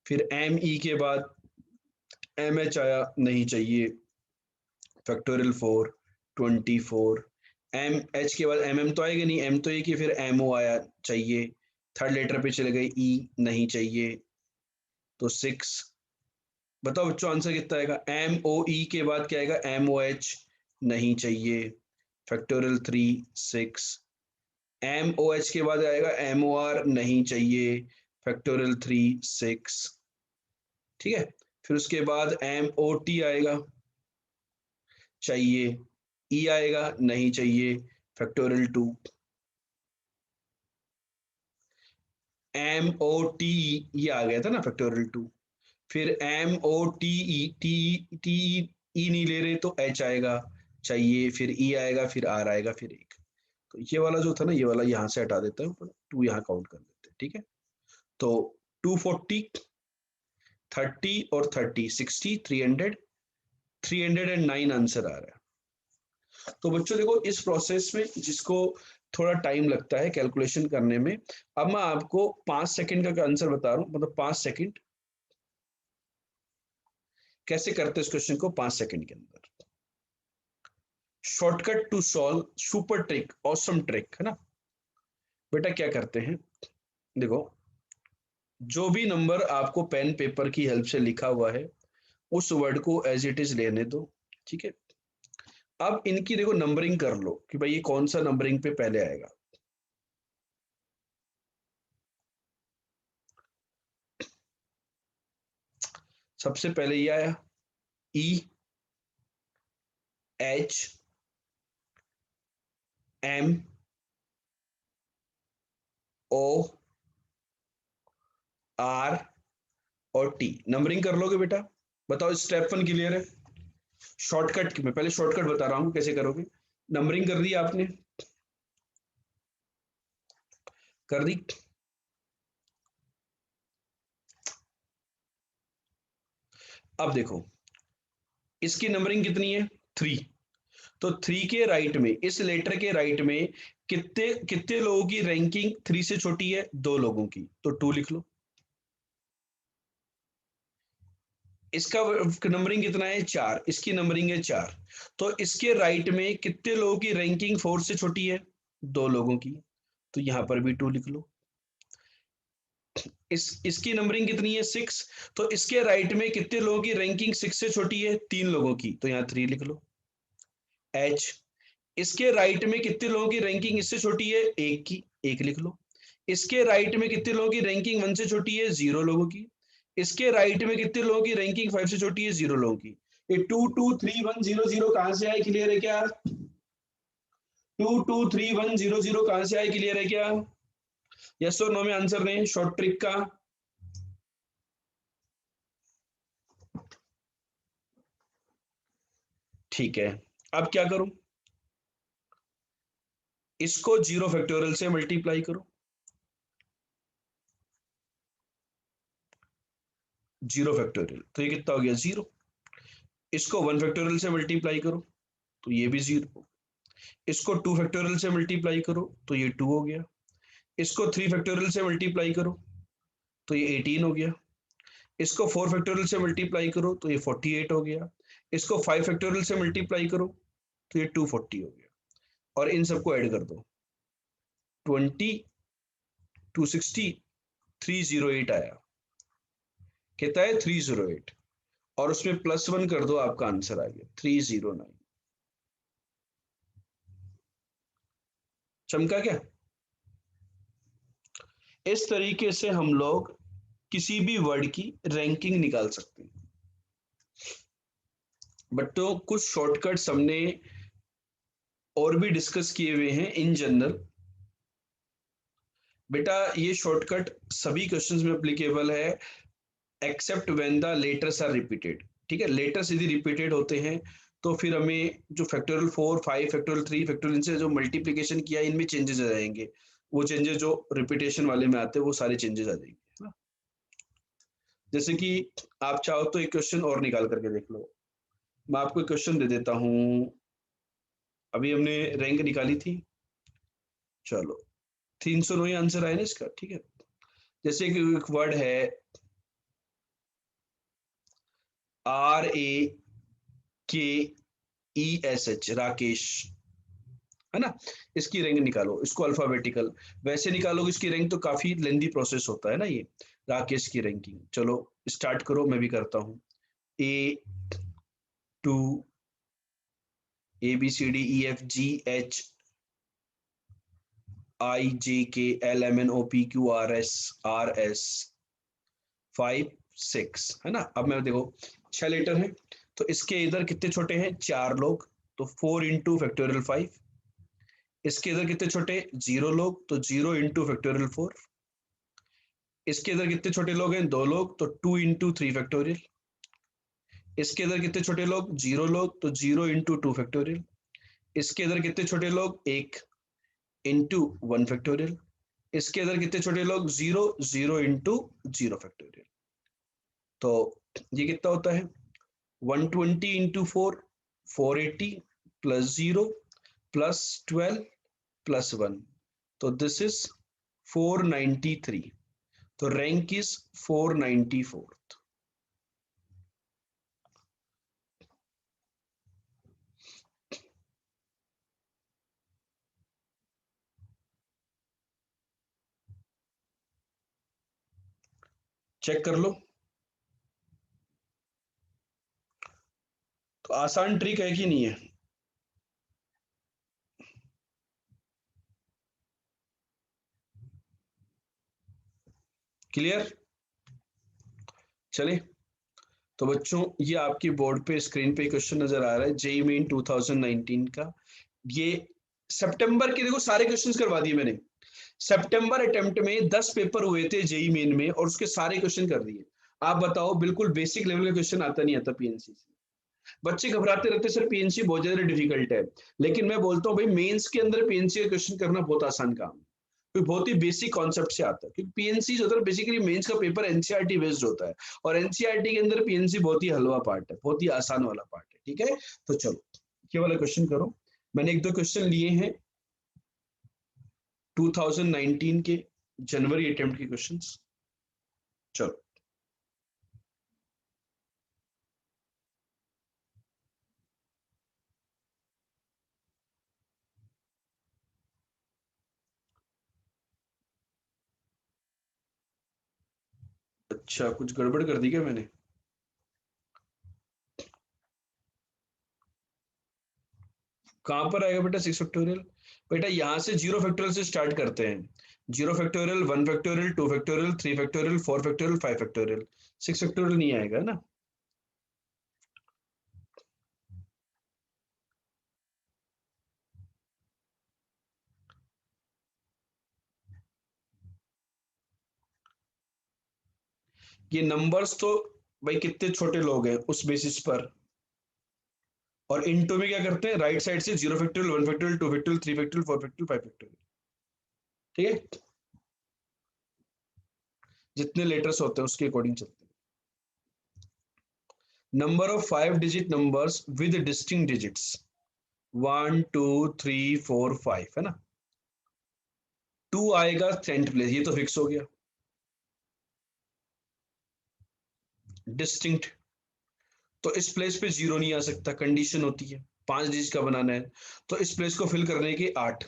फिर एम ई के बाद एम एच आया, नहीं चाहिए, फैक्टोरियल 4, 24। एम एच के बाद एम एम तो आएगा नहीं, एम तो एक ही, फिर एम ओ आया, चाहिए। थर्ड लेटर पे चले गए, ई, नहीं चाहिए, तो 6। बताओ बच्चों आंसर कितना आएगा, एम ओ ई के बाद क्या आएगा, एम ओ एच, नहीं चाहिए, फैक्टोरियल 3, 6। एम ओ एच के बाद आएगा एम ओ आर, नहीं चाहिए, फैक्टोरियल 3, 6, ठीक है। फिर उसके बाद एम ओ टी आएगा, चाहिए। ई आएगा, नहीं चाहिए, फैक्टोरियल 2। एम ओ टी, ये आ गया था ना, फैक्टोरियल 2। फिर M O T E, T T E नहीं ले रहे तो एच आएगा, चाहिए। फिर ई आएगा, फिर आर आएगा, फिर एक। तो ये वाला जो था ना, ये वाला यहाँ से हटा देता हूँ, 2 यहाँ काउंट कर देते हैं, ठीक है। तो 240, 30 और 30, 60, 300, 309 आंसर आ रहा है। तो बच्चों देखो, इस प्रोसेस में जिसको थोड़ा टाइम लगता है कैलकुलेशन करने में, अब मैं आपको 5 सेकंड का आंसर बता रहा हूँ, मतलब 5 सेकंड कैसे करते हैं इस क्वेश्चन को 5 सेकंड के अंदर। Shortcut to solve, super trick, awesome trick, है ना। बेटा क्या करते हैं, देखो, जो भी नंबर आपको पेन पेपर की हेल्प से लिखा हुआ है, उस वर्ड को एज इट इज लेने दो, ठीक है। अब इनकी देखो नंबरिंग कर लो कि भाई ये कौन सा नंबरिंग पे पहले आएगा। सबसे पहले ये आया, ई, एच, एम, ओ आर और टी। नंबरिंग कर लोगे बेटा? बताओ स्टेप 1 क्लियर है? शॉर्टकट मैं पहले शॉर्टकट बता रहा हूं कैसे करोगे। नंबरिंग कर दी आपने? कर दी? अब देखो इसकी नंबरिंग कितनी है? 3। तो 3 के राइट में, इस लेटर के राइट में कितने कितने लोगों की रैंकिंग 3 से छोटी है? 2 लोगों की, तो 2 लिख लो। इसका नंबरिंग कितना है? 4। इसकी नंबरिंग है 4। तो इसके राइट में कितने लोगों की रैंकिंग 4 से छोटी है? 2 लोगों की, तो यहां पर भी 2 लिख लो। इसकी नंबरिंग कितनी है? 6। तो इसके राइट में कितने लोगों की रैंकिंग 6 से छोटी है? 3 लोगों की, तो यहाँ 3 लिख लो। एच, इसके राइट में कितने लोगों की रैंकिंग इससे छोटी है? 1 की, 1 लिख लो। इसके राइट में कितने लोगों की रैंकिंग 1 से छोटी है? 0 लोगों की। इसके राइट में कितने लोगों की रैंकिंग 5 से छोटी है? 0 लोगों की। ये 2 2 3 1 0 0 कहां से आए? क्लियर है क्या? 2 2 3 1 0 0 कहां से आए? क्लियर है क्या? यस और नो में आंसर दें शॉर्ट ट्रिक का। ठीक है, अब क्या करूं? इसको 0 फैक्टोरियल से मल्टीप्लाई करो। 0 फैक्टोरियल, तो ये कितना हो गया? 0। इसको 1 फैक्टोरियल से मल्टीप्लाई करो, तो ये भी 0। इसको 2 फैक्टोरियल से मल्टीप्लाई करो, तो ये 2 हो गया। इसको 3 फैक्टोरियल से मल्टीप्लाई करो, तो ये 18 हो गया। इसको 4 फैक्टोरियल से मल्टीप्लाई करो, तो ये 48 हो गया। इसको 5 फैक्टोरियल से मल्टीप्लाई करो, तो ये 240 हो गया। और इन सबको ऐड कर दो, 20 260 308 आया। कितना है? 308। और उसमें +1 कर दो, आपका आंसर आ गया 309। चमका क्या? इस तरीके से हम लोग किसी भी वर्ड की रैंकिंग निकाल सकते हैं। बट तो कुछ शॉर्टकट्स हमने और भी डिस्कस किए हुए हैं इन जनरल। बेटा ये शॉर्टकट सभी क्वेश्चंस में एप्लीकेबल है except when the letters are repeated. ठीक है, लेटर्स यदि रिपीटेड होते हैं तो फिर हमें जो फैक्टोरियल 4 5 फैक्टोरियल 3 फैक्टोरियल से जो मल्टीप्लिकेशन किया इनमें चेंजेस आ जाएंगे। वो चेंजेस जो रिपीटेशन वाले में आते हैं वो सारे चेंजेस आ जाएंगे, है ना? जैसे कि आप चाहो तो एक क्वेश्चन और निकाल करके देख लो। मैं आपको एक क्वेश्चन दे देता हूं। अभी हमने रैंक निकाली थी, चलो 309 ही आंसर आया ना इसका। ठीक है, जैसे कि एक वर्ड है RAKESH, राकेश, है ना? इसकी रैंक निकालो, इसको अल्फाबेटिकल वैसे निकालोगे इसकी रैंक तो काफी लेंदी प्रोसेस होता है ना ये। राकेश की रैंकिंग, चलो स्टार्ट करो, मैं भी करता हूँ। A2 ABCDEFGHIJKLMNOPQRS RS 5 6, है ना? अब मैं देखो 6 लेटर हैं, तो इसके इधर कितने छोटे हैं? 4 लोग, तो 4 इंटू फैक्टोरियल 5। इसके इधर कितने छोटे? 0 लोग, तो 0 इंटू फैक्टोरियल 4। इसके इधर कितने छोटे लोग हैं? 2 लोग, तो 2 इंटू 3 फैक्टोरियल। इसके इधर कितने छोटे लोग? 0 लोग, तो 0 इंटू 2 फैक्टोरियल। इसके इधर कितने छोटे लोग? 1 इंटू 1 फैक्टोरियल। इसके इधर कितने छोटे लोग? 0 0 इंटू 0 फैक्टोरियल। तो ये कितना होता है? 120 इंटू 4 480 प्लस 0 प्लस 12 प्लस 1, तो दिस इज 493। तो रैंक इज 494। चेक कर लो। तो आसान ट्रिक है कि नहीं है? क्लियर? चले, तो बच्चों ये आपकी बोर्ड पे स्क्रीन पे क्वेश्चन नजर आ रहा है जेई मेन 2019 का। ये सितंबर के देखो सारे क्वेश्चंस करवा दिए मैंने। सितंबर अटेम्प्ट में 10 पेपर हुए थे जेई मेन में और उसके सारे क्वेश्चन कर दिए। आप बताओ, बिल्कुल बेसिक लेवल का क्वेश्चन आता नहीं आता पीएनसी से। बच्चे घबराते रहते सर पीएनसी बहुत ज्यादा डिफिकल्ट है, लेकिन मैं बोलता हूँ भाई मेंस के अंदर पीएनसी का क्वेश्चन करना बहुत आसान काम है, क्योंकि बहुत ही बेसिक कॉन्सेप्ट से आता है। क्योंकि पीएनसी जो होता है बेसिकली मेंस का पेपर एनसीईआरटी बेस्ड होता है, और एनसीईआरटी के अंदर पीएनसी बहुत ही हलवा पार्ट है, बहुत ही आसान वाला पार्ट है। ठीक है, तो चलो ये वाला क्वेश्चन करो। मैंने एक दो क्वेश्चन लिए हैं 2019 के जनवरी अटेम्प्ट के क्वेश्चंस। चलो अच्छा, कुछ गड़बड़ कर दी क्या मैंने? कहां पर आएगा बेटा 6 फैक्टोरियल? बेटा यहाँ से 0 फैक्टोरियल से स्टार्ट करते हैं। 0 factorial, 1 factorial, 2 factorial, 3 factorial, 4 factorial, 5 factorial. 6 factorial नहीं आएगा ना। ये नंबर्स तो भाई कितने छोटे लोग हैं उस बेसिस पर। और इनटू में क्या करते हैं, राइट साइड से 0 factorial, 1 factorial, 2 factorial, 3 factorial, 4 factorial, 5 factorial. ठीक है, जितने लेटर्स होते हैं उसके अकॉर्डिंग चलते हैं। Number of 5 digit numbers with distinct digits 1 2 3 4 5 है ना। 2 आएगा 10th प्लेस, ये तो फिक्स हो गया। डिस्टिंक्ट, तो इस प्लेस पे 0 नहीं आ सकता, कंडीशन होती है 5 डिजिट का बनाना है। तो इस प्लेस को फिल करने के 8।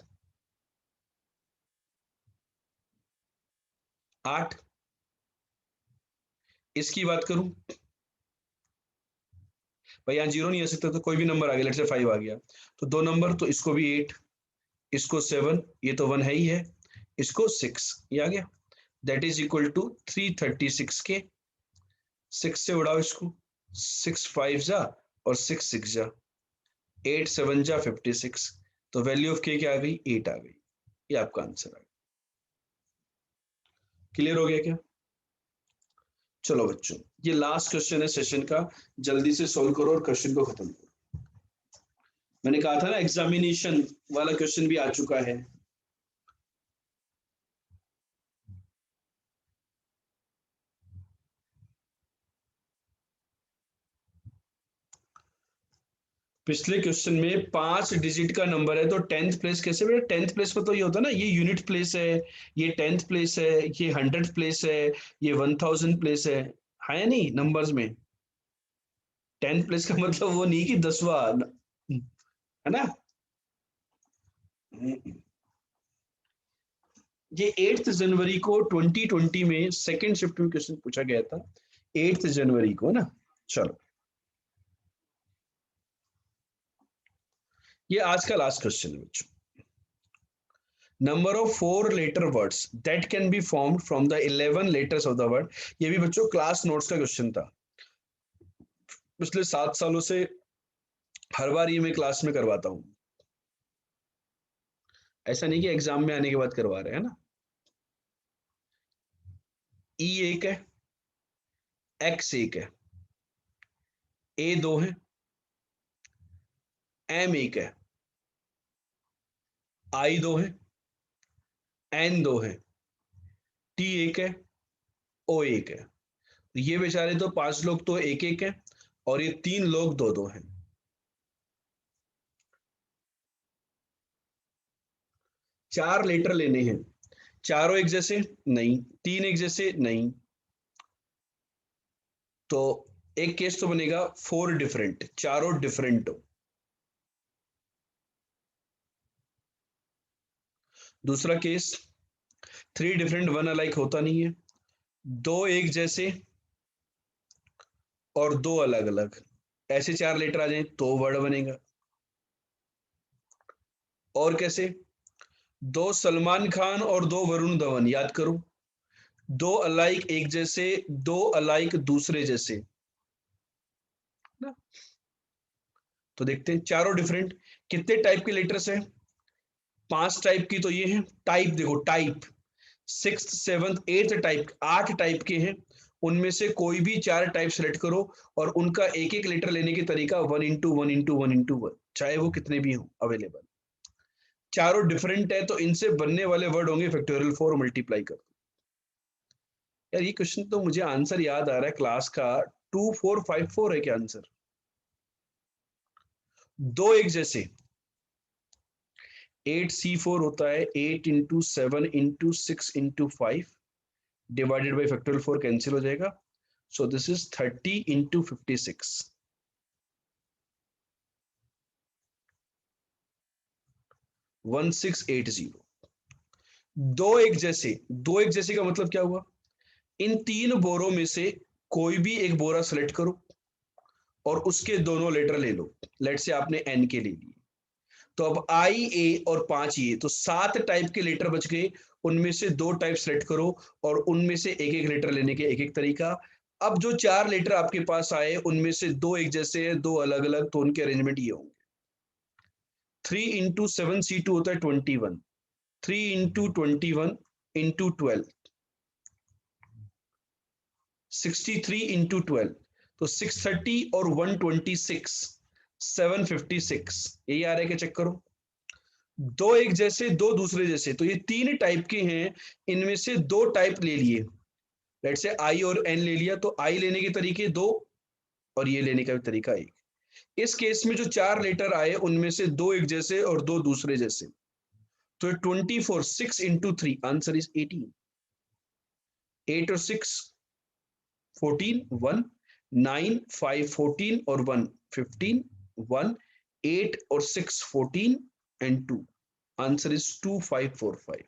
8, इसकी बात करूं भाई, यहाँ 0 नहीं आ सकता तो कोई भी नंबर आ गया, लेट से 5 आ गया, तो दो नंबर, तो इसको भी 8, इसको 7, ये तो 1 है ही है, इसको 6, ये आ गया। दैट इज इक्वल टू 336 के। 6 से उड़ाओ इसको, 6 5 जा और 6 6 जा, 8 7 जा 56। तो वैल्यू ऑफ के क्या आ गई, 8 आ गई। ये आपका आंसर आ गया। क्लियर हो गया क्या? चलो बच्चों, ये लास्ट क्वेश्चन है सेशन का, जल्दी से सोल्व करो और क्वेश्चन को खत्म करो। मैंने कहा था ना एग्जामिनेशन वाला क्वेश्चन भी आ चुका है। पिछले क्वेश्चन में 5 डिजिट का नंबर है, तो 10th प्लेस कैसे बेटा? 10th प्लेस पर तो ये होता है ना, ये यूनिट प्लेस है, ये 10th प्लेस है, ये 100th प्लेस है, ये 1000 प्लेस है या नहीं नंबर्स में? 10th प्लेस का मतलब वो नहीं कि 10वां, है ना। ये 8 जनवरी को 2020 में सेकेंड शिफ्ट में क्वेश्चन पूछा गया था, 8 जनवरी को ना। चलो, ये आज का लास्ट क्वेश्चन है बच्चों। Number of 4 letter words that can be formed from the 11 letters of the word. ये भी बच्चों क्लास नोट्स का क्वेश्चन था, पिछले 7 सालों से हर बार ये मैं क्लास में करवाता हूँ। ऐसा नहीं कि एग्जाम में आने के बाद करवा रहे हैं ना। ई एक है, एक्स एक है, ए दो है, एम एक है, आई दो है, एन दो है, टी एक है, ओ एक है। ये बेचारे तो 5 लोग तो एक एक है, और ये 3 लोग दो दो हैं। 4 लेटर लेने हैं, चारों एक जैसे नहीं, 3 एक जैसे नहीं, तो एक केस तो बनेगा 4 डिफरेंट, चारों डिफरेंट हो। दूसरा केस 3 डिफरेंट 1 अलाइक होता नहीं है, 2 एक जैसे और 2 अलग अलग, ऐसे 4 लेटर आ जाए तो वर्ड बनेगा। और कैसे, 2 सलमान खान और 2 वरुण धवन, याद करो, 2 अलाइक एक जैसे, 2 अलाइक दूसरे जैसे ना। तो देखते हैं चारों डिफरेंट कितने टाइप के लेटर्स हैं। 5 टाइप की तो ये है। टाइप देखो, type 6th 7th 8th type, 8 type के हैं। उनमें से कोई भी 4 टाइप सेलेक्ट करो और उनका एक एक लेटर लेने की तरीका 1 into 1 into 1 into 1, चाहे वो कितने भी हो अवेलेबल। चारों डिफरेंट है तो इनसे बनने वाले वर्ड होंगे फैक्टोरियल 4 मल्टीप्लाई कर। यार ये क्वेश्चन तो मुझे आंसर याद आ रहा है क्लास का, 2454 है क्या आंसर? दो एक जैसे 8C4 होता है 8 into 7 into 6 into 5 divided by factorial 4 cancel हो जाएगा। So this is 30 into 56। 1680। दो एक जैसे का मतलब क्या हुआ? इन तीन बोरों में से कोई भी एक बोरा सेलेक्ट करो और उसके दोनों लेटर ले लो। लेट से आपने एन के ले लिए, तो अब आई ए और 5 ये, तो 7 टाइप के लेटर बच गए। उनमें से 2 टाइप सेलेक्ट करो और उनमें से एक एक लेटर लेने के एक एक तरीका। अब जो 4 लेटर आपके पास आए उनमें से 2 एक जैसे हैं, 2 अलग अलग, तो उनके अरेंजमेंट ये होंगे। 3 into 7C2 होता है 21, 3 into 21 into 12, 63 into 12, तो 630 और 126, 756। यही आ रहा है क्या? चेक करो। दो एक जैसे, दो दूसरे जैसे, तो ये 3 टाइप के हैं। इनमें से 2 टाइप ले लिए। लेट से आई और एन ले लिया, तो आई लेने के तरीके 2 और ये लेने का भी तरीका 1। इस केस में जो 4 लेटर आए उनमें से 2 एक जैसे और 2 दूसरे जैसे, तो 24 6 into 3, आंसर इज 18। 8 और 6 14, 1, 9 5 14 और 1 15, 1 8 और 6 14 एंड 2, आंसर इज 2545।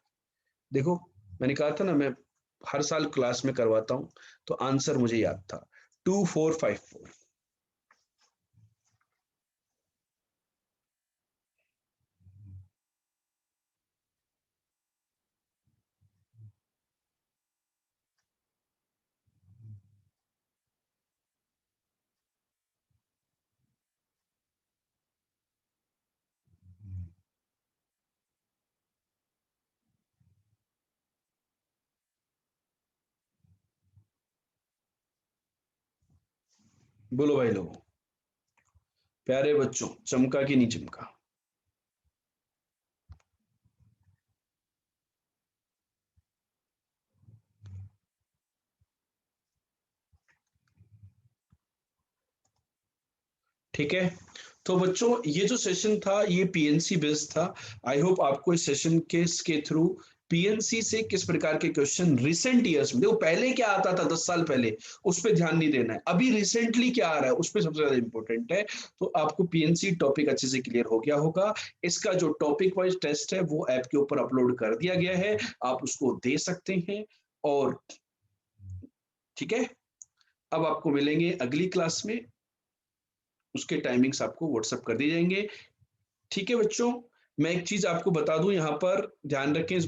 देखो मैंने कहा था ना, मैं हर साल क्लास में करवाता हूं, तो आंसर मुझे याद था 2454। बोलो भाई लोगों, प्यारे बच्चों, चमका कि नहीं चमका? ठीक है, तो बच्चों ये जो सेशन था ये पीएनसी बेस्ड था। आई होप आपको इस सेशन के थ्रू पीएनसी से किस प्रकार के क्वेश्चन रिसेंट ईयर्स में, देखो पहले क्या आता था 10 साल पहले, उस पर ध्यान नहीं देना है, अभी रिसेंटली क्या आ रहा है उस पर सबसे ज्यादा इंपॉर्टेंट है। तो आपको पीएनसी टॉपिक अच्छे से क्लियर हो गया होगा। इसका जो टॉपिक वाइज टेस्ट है वो ऐप के ऊपर अपलोड कर दिया गया है, आप उसको दे सकते हैं। और ठीक है, अब आपको मिलेंगे अगली क्लास में, उसके टाइमिंग्स आपको व्हाट्सएप कर दिए जाएंगे। ठीक है बच्चों, मैं एक चीज आपको बता दूं, यहाँ पर ध्यान रखें, इस